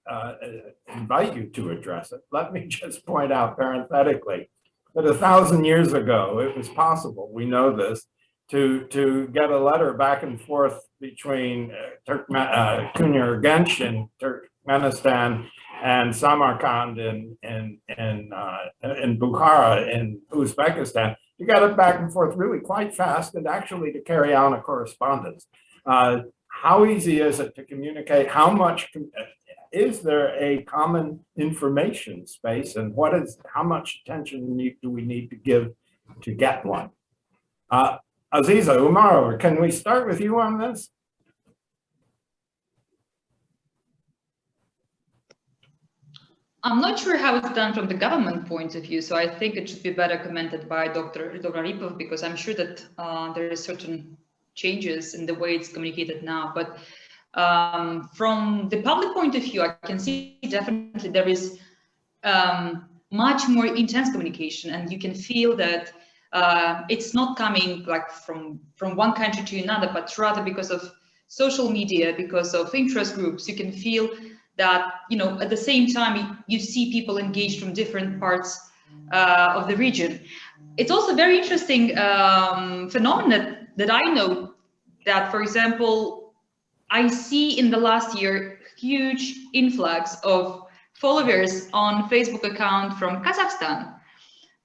invite you to address it, let me just point out parenthetically that 1,000 years ago, it was possible, we know this, to get a letter back and forth between Kunyar Gench in Turkmenistan and Samarkand in Bukhara in Uzbekistan. You got it back and forth really quite fast, and actually to carry on a correspondence. How easy is it to communicate? How much is there a common information space, and how much attention do we need to give to get one? Aziz Omarova, can we start with you on this? I'm not sure how it's done from the government point of view, so I think it should be better commented by Dr. Ripov, because I'm sure that there is certain changes in the way it's communicated now. But from the public point of view, I can see definitely there is much more intense communication, and you can feel that it's not coming like from one country to another, but rather because of social media, because of interest groups. You can feel that, you know, at the same time, you see people engaged from different parts of the region. It's also very interesting phenomenon that I know that, for example, I see in the last year huge influx of followers on Facebook account from Kazakhstan.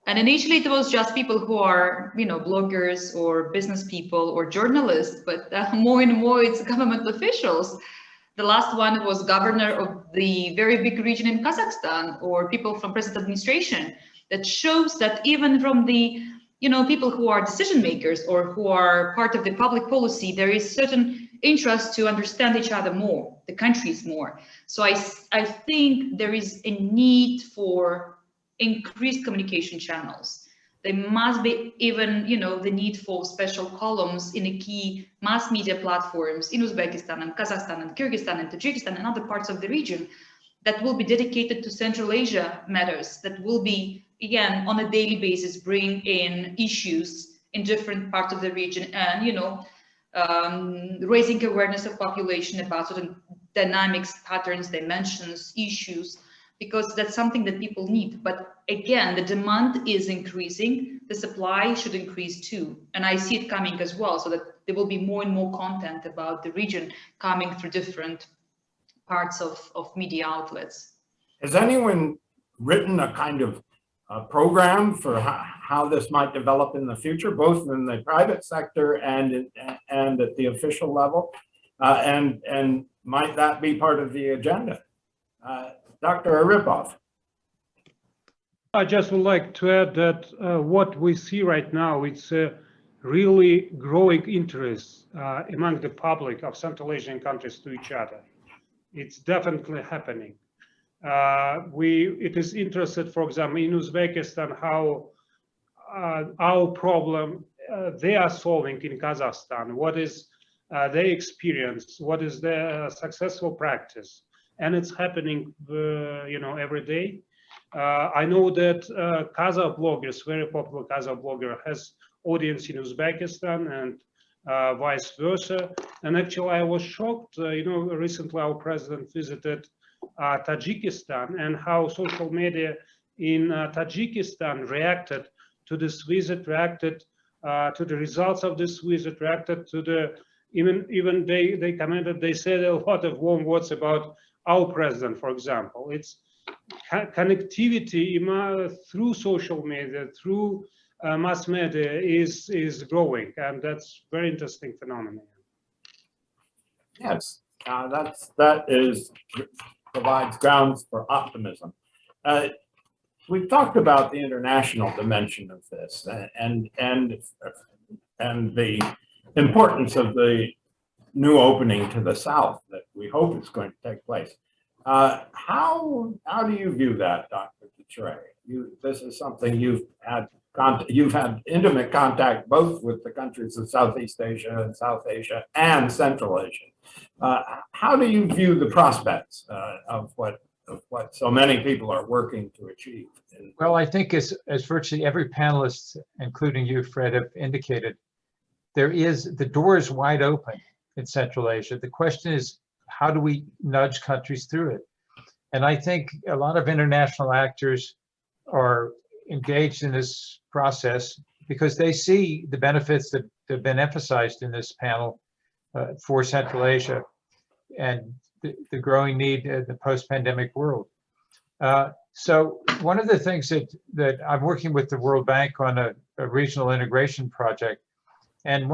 And initially it was just people who are, you know, bloggers or business people or journalists, but more and more it's government officials. The last one was governor of the very big region in Kazakhstan, or people from present administration. That shows that even from the, you know, people who are decision makers or who are part of the public policy, there is certain interest to understand each other more, the countries more. So I think there is a need for increased communication channels. There must be even, you know, the need for special columns in the key mass media platforms in Uzbekistan and Kazakhstan and Kyrgyzstan and Tajikistan and other parts of the region that will be dedicated to Central Asia matters, that will be, again, on a daily basis, bring in issues in different parts of the region and, you know, raising awareness of population about certain dynamics, patterns, dimensions, issues, because that's something that people need. But again, the demand is increasing, the supply should increase too. And I see it coming as well, so that there will be more and more content about the region coming through different parts of media outlets. Has anyone written a kind of program for how this might develop in the future, both in the private sector and at the official level? And might that be part of the agenda? Dr. Aripov. I just would like to add that what we see right now, it's a really growing interest among the public of Central Asian countries to each other. It's definitely happening. It is interested, for example, in Uzbekistan, how our problem they are solving in Kazakhstan. What is their experience? What is their successful practice? And it's happening, every day. I know that Kazakh bloggers, very popular Kazakh blogger, has audience in Uzbekistan and vice versa. And actually, I was shocked. Recently our president visited Tajikistan, and how social media in Tajikistan reacted to this visit, reacted to the results of this visit, reacted to the even they commented. They said a lot of warm words about our president, for example. It's connectivity through social media, through mass media is growing, and that's very interesting phenomenon. Yes, provides grounds for optimism. We've talked about the international dimension of this and the importance of the new opening to the South that we hope is going to take place. How do you view that, Dr. Dutre? This is something you've had intimate contact both with the countries of Southeast Asia and South Asia and Central Asia. How do you view the prospects of what so many people are working to achieve? Well, I think as virtually every panelist, including you, Fred, have indicated, the door is wide open in Central Asia. The question is, how do we nudge countries through it? And I think a lot of international actors are engaged in this process because they see the benefits that have been emphasized in this panel for Central Asia and the growing need in the post-pandemic world. So one of the things that I'm working with the World Bank on a regional integration project, and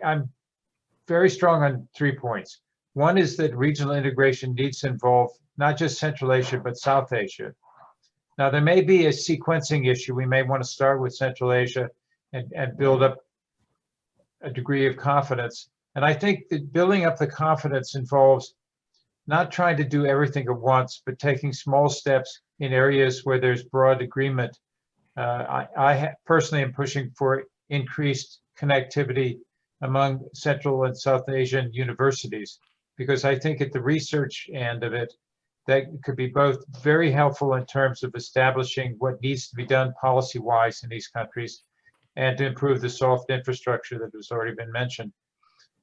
I'm very strong on 3 points. One is that regional integration needs to involve not just Central Asia, but South Asia. Now, there may be a sequencing issue. We may want to start with Central Asia and build up a degree of confidence. And I think that building up the confidence involves not trying to do everything at once, but taking small steps in areas where there's broad agreement. I personally am pushing for increased connectivity among Central and South Asian universities, because I think at the research end of it, that could be both very helpful in terms of establishing what needs to be done policy-wise in these countries and to improve the soft infrastructure that has already been mentioned.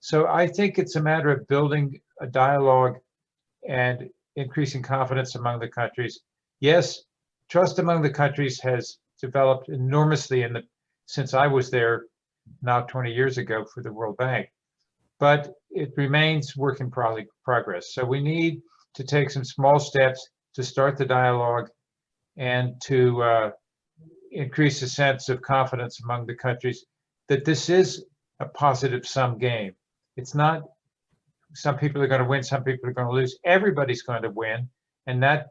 So I think it's a matter of building a dialogue and increasing confidence among the countries. Yes, trust among the countries has developed enormously since I was there now 20 years ago for the World Bank, but it remains work in progress. So we need to take some small steps to start the dialogue and to increase a sense of confidence among the countries that this is a positive sum game. It's not some people are going to win, some people are going to lose. Everybody's going to win, and that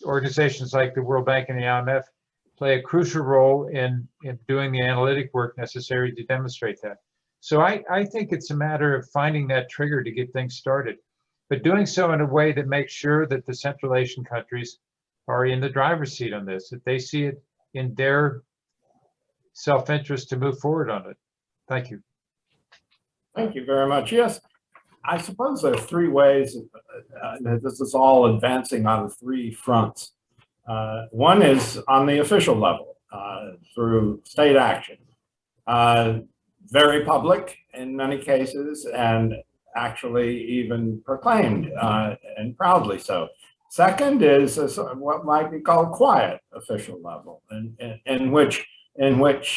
organizations like the World Bank and the IMF play a crucial role in doing the analytic work necessary to demonstrate that. So I think it's a matter of finding that trigger to get things started, but doing so in a way that makes sure that the Central Asian countries are in the driver's seat on this, that they see it in their self-interest to move forward on it. Thank you. Thank you very much. Yes, I suppose there are 3 ways that this is all advancing on 3 fronts. One is on the official level through state action, very public in many cases, and actually even proclaimed and proudly so. Second is what might be called quiet official level, in which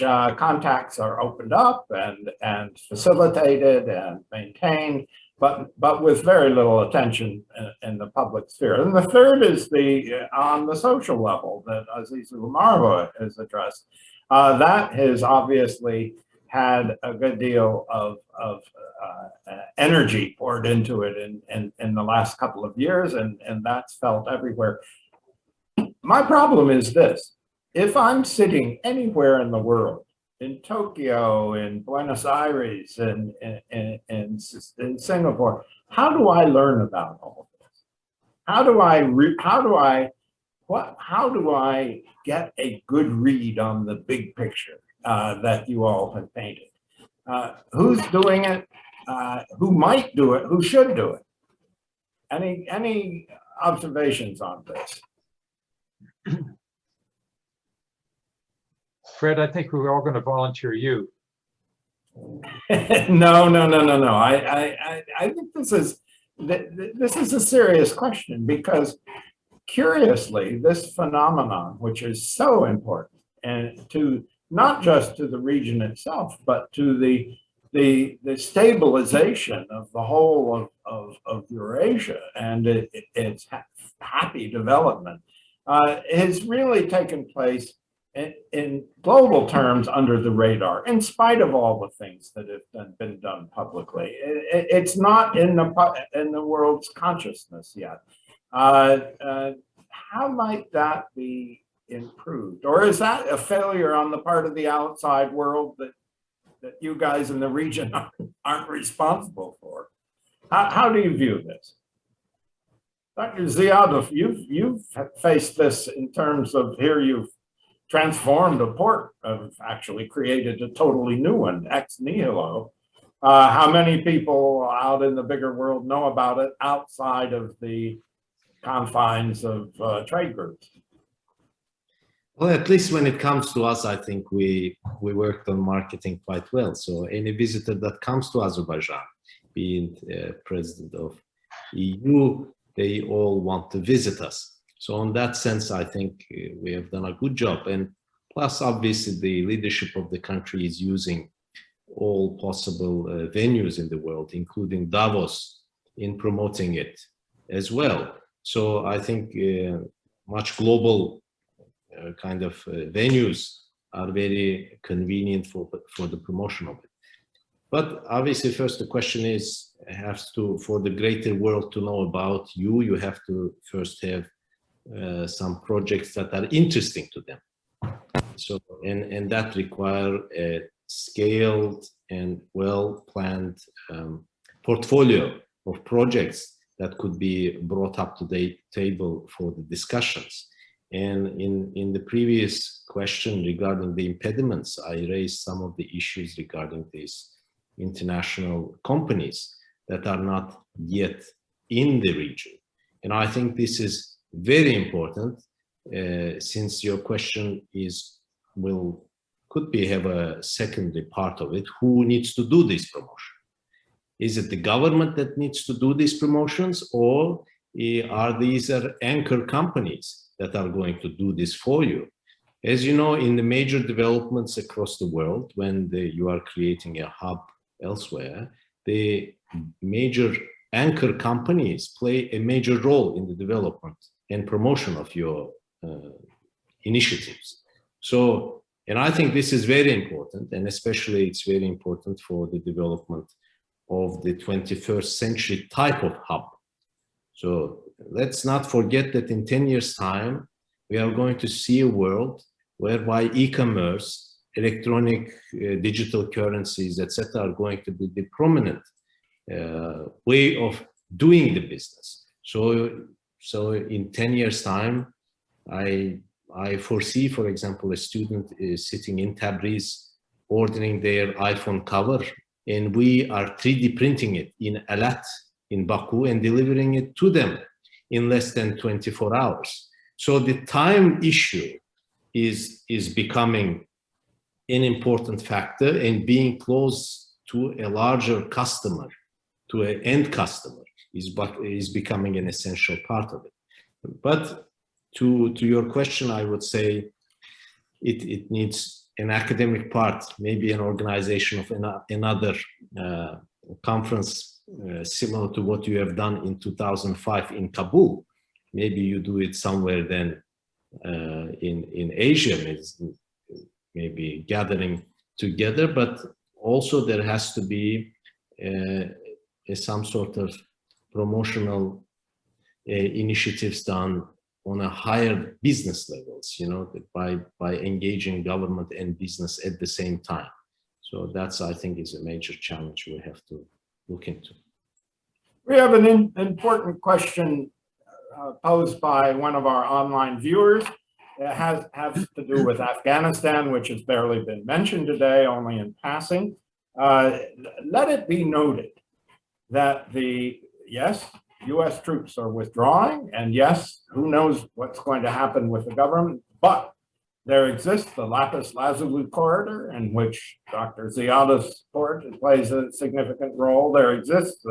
contacts are opened up and facilitated and maintained but with very little attention in the public sphere. And the third is on the social level that Aziz Omarova has addressed. That has obviously had a good deal of energy poured into it in the last couple of years, and that's felt everywhere. My problem is this: if I'm sitting anywhere in the world, in Tokyo, in Buenos Aires, in Singapore, how do I learn about all of this? How do I get a good read on the big picture that you all have painted? Who's doing it? Who might do it? Who should do it? Any observations on this? Fred, I think we're all going to volunteer you. No. I think this is a serious question, because curiously, this phenomenon, which is so important, and to not just to the region itself, but to the stabilization of the whole of Eurasia and its happy development, has really taken place in global terms under the radar, in spite of all the things that have been done publicly. It's not in the world's consciousness yet. How might that be improved? Or is that a failure on the part of the outside world that you guys in the region aren't responsible for? How do you view this? Dr. Ziad, you've faced this in terms of, here you've transformed a port, have actually created a totally new one, ex nihilo. How many people out in the bigger world know about it outside of the confines of trade groups? Well, at least when it comes to us, I think we worked on marketing quite well. So any visitor that comes to Azerbaijan, being president of EU, they all want to visit us. So in that sense, I think we have done a good job. And plus, obviously, the leadership of the country is using all possible venues in the world, including Davos, in promoting it as well. So I think much global kind of venues are very convenient for the promotion of it. But obviously, first the question is, for the greater world to know about you, you have to first have some projects that are interesting to them. So, and that require a scaled and well-planned portfolio of projects that could be brought up to the table for the discussions. And in the previous question regarding the impediments, I raised some of the issues regarding these international companies that are not yet in the region. And I think this is very important, since your question is, could we have a secondary part of it? Who needs to do this promotion? Is it the government that needs to do these promotions, or are these anchor companies that are going to do this for you? As you know, in the major developments across the world, when you are creating a hub elsewhere, the major anchor companies play a major role in the development and promotion of your initiatives. So, and I think this is very important, and especially it's very important for the development of the 21st century type of hub. So let's not forget that in 10 years' time, we are going to see a world whereby e-commerce, electronic digital currencies, etc., are going to be the prominent way of doing the business. So in 10 years' time, I foresee, for example, a student is sitting in Tabriz, ordering their iPhone cover, and we are 3D printing it in Alat, in Baku, and delivering it to them in less than 24 hours. So the time issue is becoming an important factor, and being close to a larger customer, to an end customer, is becoming an essential part of it. But to your question, I would say it needs an academic part, maybe an organization of another conference similar to what you have done in 2005 in Kabul. Maybe you do it somewhere then in Asia, maybe gathering together, but also there has to be some sort of promotional initiatives done on a higher business levels, you know, by engaging government and business at the same time. So that's, I think, is a major challenge we have to look into. We have an important question posed by one of our online viewers. It has to do with Afghanistan, which has barely been mentioned today, only in passing. Let it be noted that yes, US troops are withdrawing, and yes, who knows what's going to happen with the government, but there exists the Lapis Lazuli corridor, in which Dr. Ziada's support plays a significant role. There exists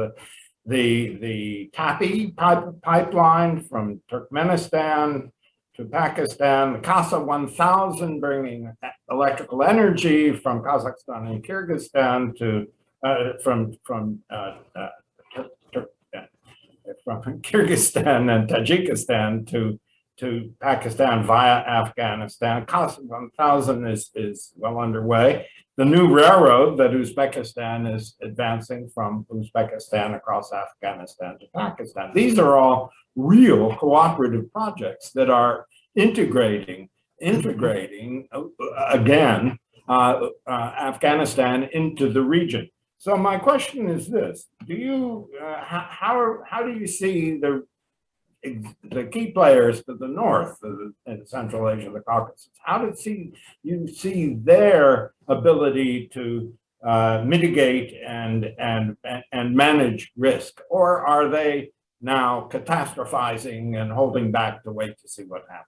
the TAPI pipeline from Turkmenistan to Pakistan, the CASA 1000 bringing electrical energy from Kazakhstan and Kyrgyzstan to from Kyrgyzstan and Tajikistan to Pakistan via Afghanistan. CASA 1000 is well underway. The new railroad that Uzbekistan is advancing from Uzbekistan across Afghanistan to Pakistan. These are all real cooperative projects that are integrating again Afghanistan into the region. So my question is this: do you how do you see the key players to the north, in Central Asia, the Caucasus? How do you see their ability to mitigate and manage risk, or are they now catastrophizing and holding back to wait to see what happens?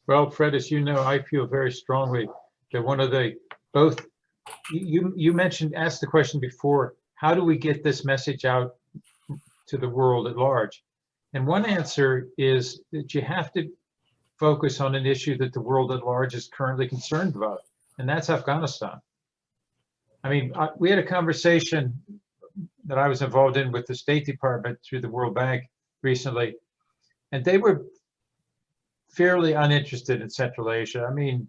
Well, Fred, as you know, I feel very strongly that one of the both you asked the question before, how do we get this message out to the world at large? And one answer is that you have to focus on an issue that the world at large is currently concerned about, and that's Afghanistan. I mean, we had a conversation that I was involved in with the State Department through the World Bank recently, and they were fairly uninterested in Central Asia. I mean,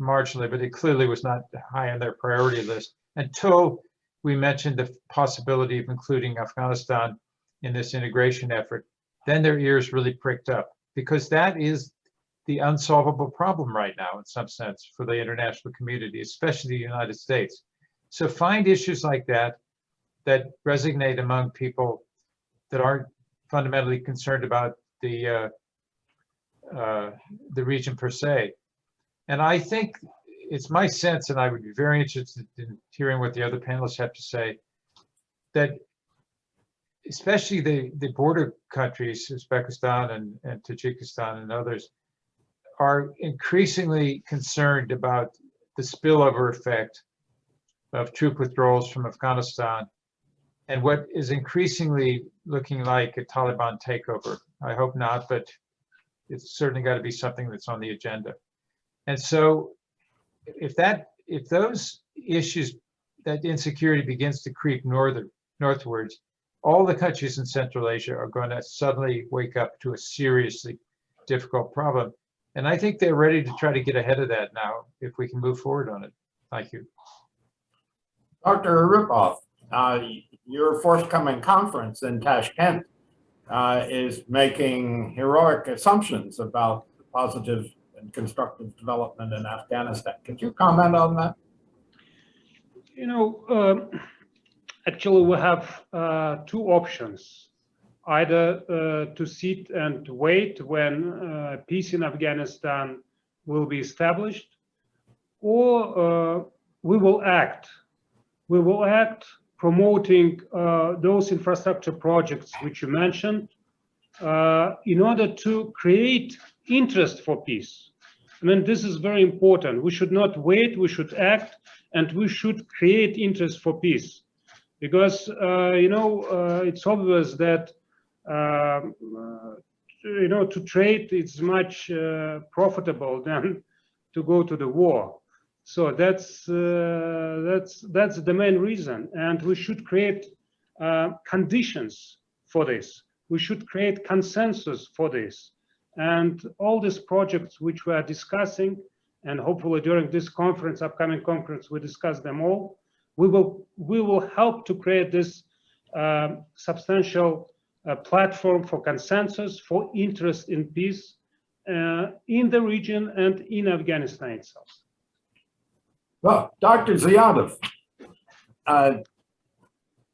marginally, but it clearly was not high on their priority list until we mentioned the possibility of including Afghanistan in this integration effort. Then their ears really pricked up, because that is the unsolvable problem right now, in some sense, for the international community, especially the United States. So find issues like that resonate among people that aren't fundamentally concerned about the region per se. And I think it's my sense, and I would be very interested in hearing what the other panelists have to say, that especially the border countries, Uzbekistan and Tajikistan and others, are increasingly concerned about the spillover effect of troop withdrawals from Afghanistan and what is increasingly looking like a Taliban takeover. I hope not, but it's certainly got to be something that's on the agenda. And so if those issues, that insecurity begins to creep northwards, all the countries in Central Asia are going to suddenly wake up to a seriously difficult problem. And I think they're ready to try to get ahead of that now, if we can move forward on it. Thank you. Dr. Aripov, your forthcoming conference in Tashkent is making heroic assumptions about the positive and constructive development in Afghanistan. Could you comment on that? You know, actually we have two options. Either to sit and wait when peace in Afghanistan will be established, or we will act. We will act promoting those infrastructure projects which you mentioned in order to create interest for peace. I mean, this is very important. We should not wait, we should act, and we should create interest for peace. Because, you know, it's obvious that, you know, to trade is much profitable than to go to the war. So that's the main reason, and we should create conditions for this. We should create consensus for this, and all these projects which we are discussing, and hopefully during this conference, upcoming conference, we discuss them all. We will help to create this substantial platform for consensus, for interest in peace in the region and in Afghanistan itself. Well, Dr. Ziadov,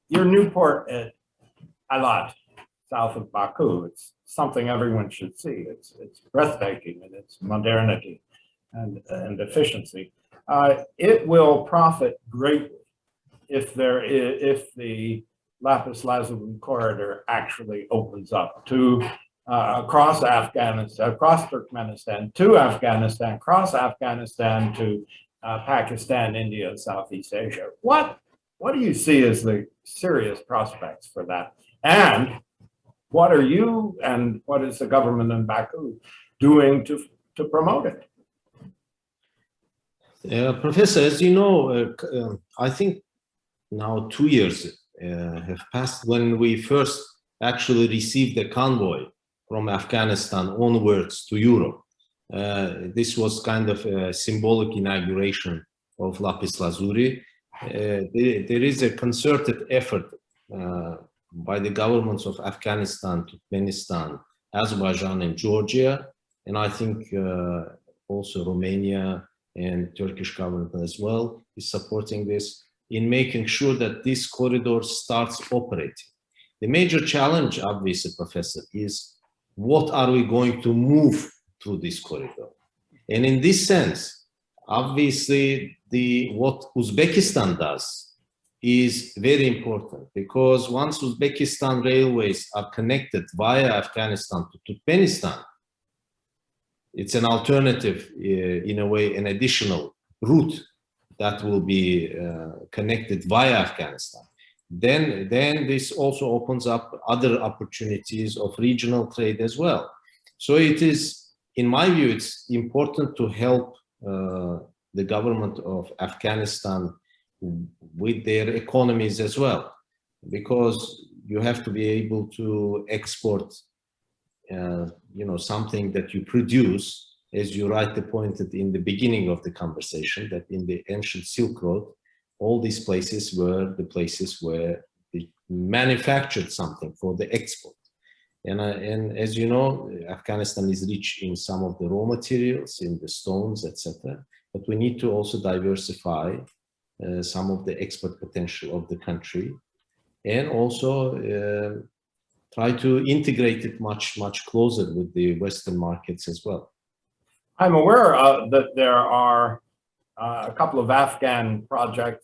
your Newport at Alat, south of Baku, it's something everyone should see. It's breathtaking in its modernity and efficiency. It will profit greatly if the Lapis Lazuli corridor actually opens up to across Afghanistan, across Turkmenistan to Afghanistan, across Afghanistan to Pakistan, India, Southeast Asia. What do you see as the serious prospects for that? And what are you and what is the government in Baku doing to promote it? Professor, as you know, I think now 2 years have passed when we first actually received a convoy from Afghanistan onwards to Europe. This was kind of a symbolic inauguration of Lapis Lazuli. There is a concerted effort by the governments of Afghanistan, Turkmenistan, Azerbaijan, and Georgia, and I think also Romania and Turkish government as well is supporting this in making sure that this corridor starts operating. The major challenge, obviously, Professor, is what are we going to move through this corridor? And in this sense, obviously, what Uzbekistan does is very important, because once Uzbekistan railways are connected via Afghanistan to Turkmenistan, it's an alternative, in a way, an additional route that will be connected via Afghanistan. Then this also opens up other opportunities of regional trade as well. So it is, in my view, it's important to help the government of Afghanistan with their economies as well, because you have to be able to export something that you produce, as you rightly pointed in the beginning of the conversation, that in the ancient Silk Road, all these places were the places where they manufactured something for the export. And as you know, Afghanistan is rich in some of the raw materials, in the stones, etc. But we need to also diversify some of the export potential of the country, and also try to integrate it much closer with the Western markets as well. I'm aware that there are a couple of Afghan private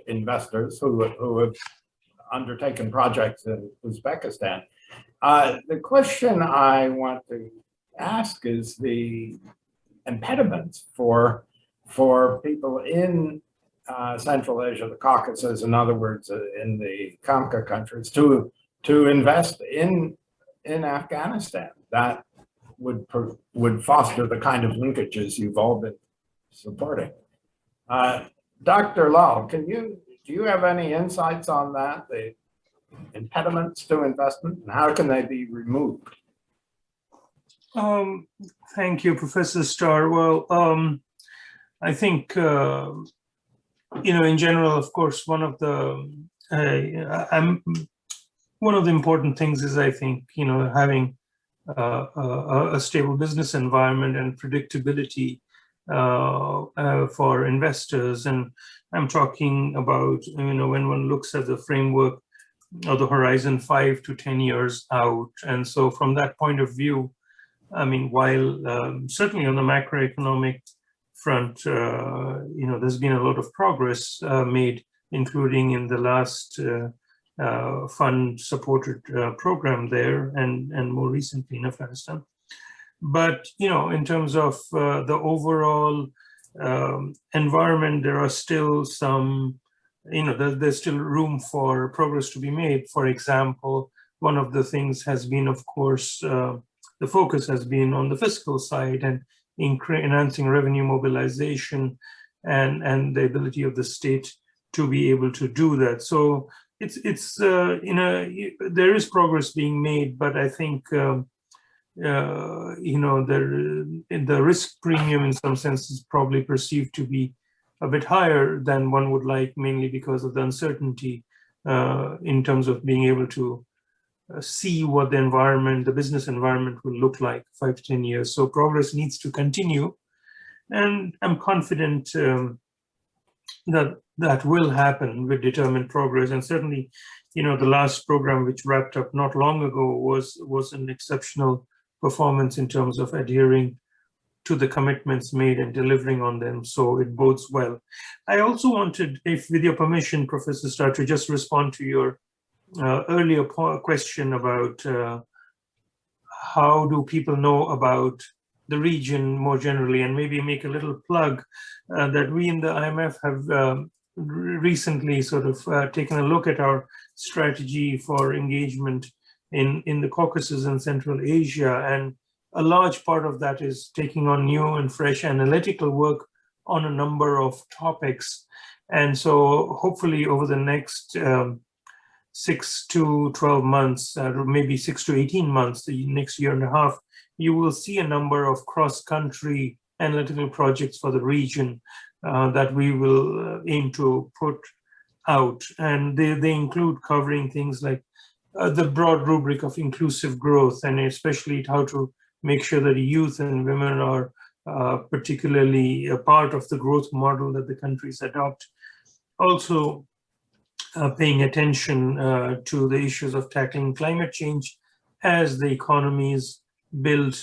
investors who have undertaken projects in Uzbekistan. The question I want to ask is the impediments for people in Central Asia, the Caucasus, in other words, in the CAMCA countries, to invest in Afghanistan. That would foster the kind of linkages you've all been supporting. Dr. Lal, do you have any insights on that, the impediments to investment, and how can they be removed? Thank you, Professor Starr. Well, I think, in general, of course, one of the important things is, I think, having a stable business environment and predictability for investors. And I'm talking about, when one looks at the framework of the horizon 5 to 10 years out. And so from that point of view, I mean, while certainly on the macroeconomic front, there's been a lot of progress made, including in the last fund-supported program there, and more recently in Afghanistan. But in terms of the overall environment, there are still some, there's still room for progress to be made. For example, one of the things has been, of course, the focus has been on the fiscal side, and enhancing revenue mobilization, and the ability of the state to be able to do that. So there is progress being made, but I think the risk premium in some sense is probably perceived to be a bit higher than one would like, mainly because of the uncertainty in terms of being able to see what the business environment will look like 5 to 10 years. So progress needs to continue, and I'm confident that will happen with determined progress. And certainly, the last program, which wrapped up not long ago, was an exceptional performance in terms of adhering to the commitments made and delivering on them. So it bodes well. I also wanted, if with your permission, Professor Starr, to just respond to your earlier question about how do people know about the region more generally, and maybe make a little plug that we in the IMF have recently sort of taken a look at our strategy for engagement in the Caucasus and Central Asia, and a large part of that is taking on new and fresh analytical work on a number of topics. And so hopefully over the next 6 to 12 months, or maybe 6 to 18 months, the next year and a half, you will see a number of cross-country analytical projects for the region that we will aim to put out. And they include covering things like the broad rubric of inclusive growth, and especially how to make sure that youth and women are particularly a part of the growth model that the countries adopt. Also, paying attention to the issues of tackling climate change as the economies build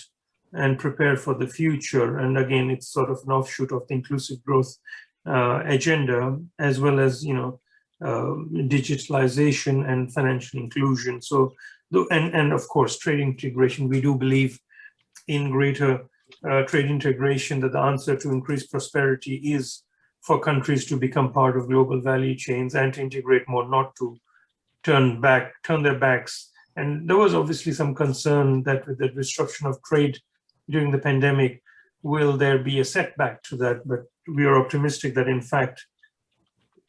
and prepare for the future. And again, it's sort of an offshoot of the inclusive growth agenda, as well as, digitalization and financial inclusion. So, and of course, trade integration. We do believe in greater trade integration, that the answer to increased prosperity is for countries to become part of global value chains and to integrate more, not to turn their backs. And there was obviously some concern that with the disruption of trade during the pandemic, will there be a setback to that? But we are optimistic that in fact,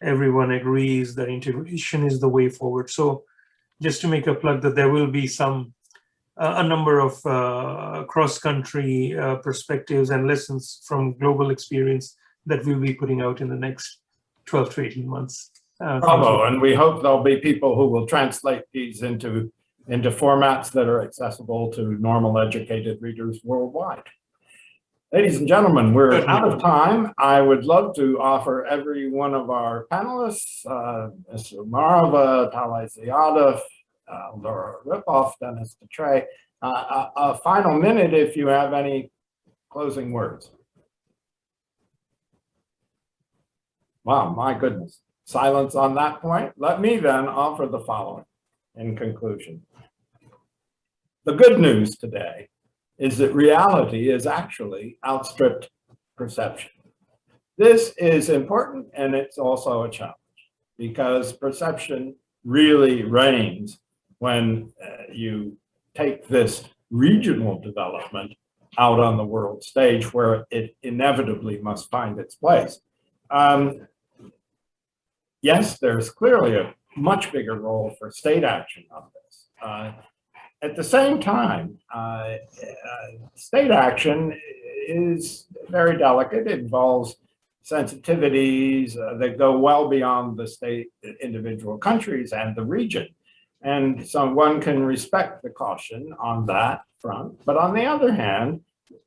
everyone agrees that integration is the way forward. So just to make a plug that there will be a number of cross-country perspectives and lessons from global experience that we'll be putting out in the next 12 to 18 months. Bravo, and we hope there'll be people who will translate these into formats that are accessible to normal educated readers worldwide. Ladies and gentlemen, we're out of time. I would love to offer every one of our panelists, Ms. Omarova, Talay Ziadov, Laura Ripoff, Dennis Petray, a final minute if you have any closing words. Wow, my goodness. Silence on that point. Let me then offer the following in conclusion. The good news today is that reality is actually outstripped perception. This is important, and it's also a challenge, because perception really reigns when you take this regional development out on the world stage, where it inevitably must find its place. Yes, there's clearly a much bigger role for state action on this. At the same time, state action is very delicate. It involves sensitivities that go well beyond the state, individual countries and the region. And so one can respect the caution on that front. But on the other hand,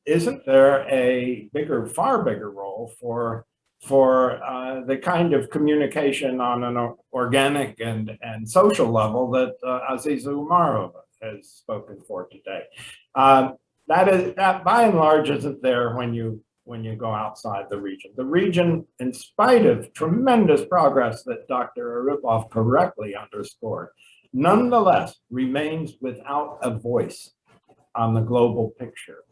isn't there a far bigger role for the kind of communication on an organic and social level that Aziz Omarova has spoken for today? That by and large isn't there when you go outside the region. The region, in spite of tremendous progress that Dr. Ripoff correctly underscored, nonetheless remains without a voice on the global picture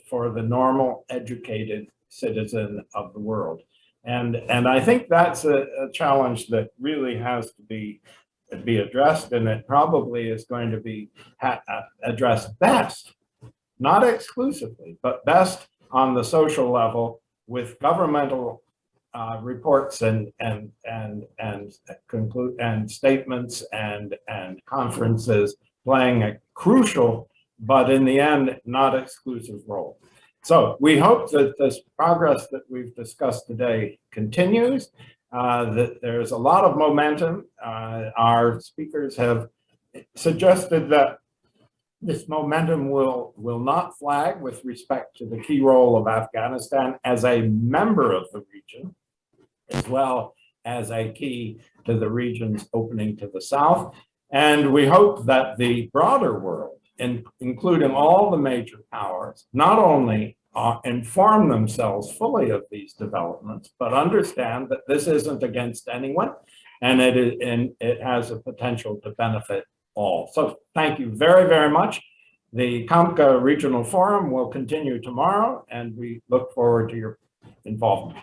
for the normal educated citizen of the world. And I think that's a challenge that really has to be addressed, and it probably is going to be addressed best, not exclusively, but best on the social level with governmental reports and statements and conferences playing a crucial, but in the end, not exclusive role. So we hope that this progress that we've discussed today continues, that there's a lot of momentum. Our speakers have suggested that this momentum will not flag with respect to the key role of Afghanistan as a member of the region, as well as a key to the region's opening to the south. And we hope that the broader world, including all the major powers, not only inform themselves fully of these developments, but understand that this isn't against anyone, and it has a potential to benefit all. So thank you very, very much. The CAMCA Regional Forum will continue tomorrow, and we look forward to your involvement.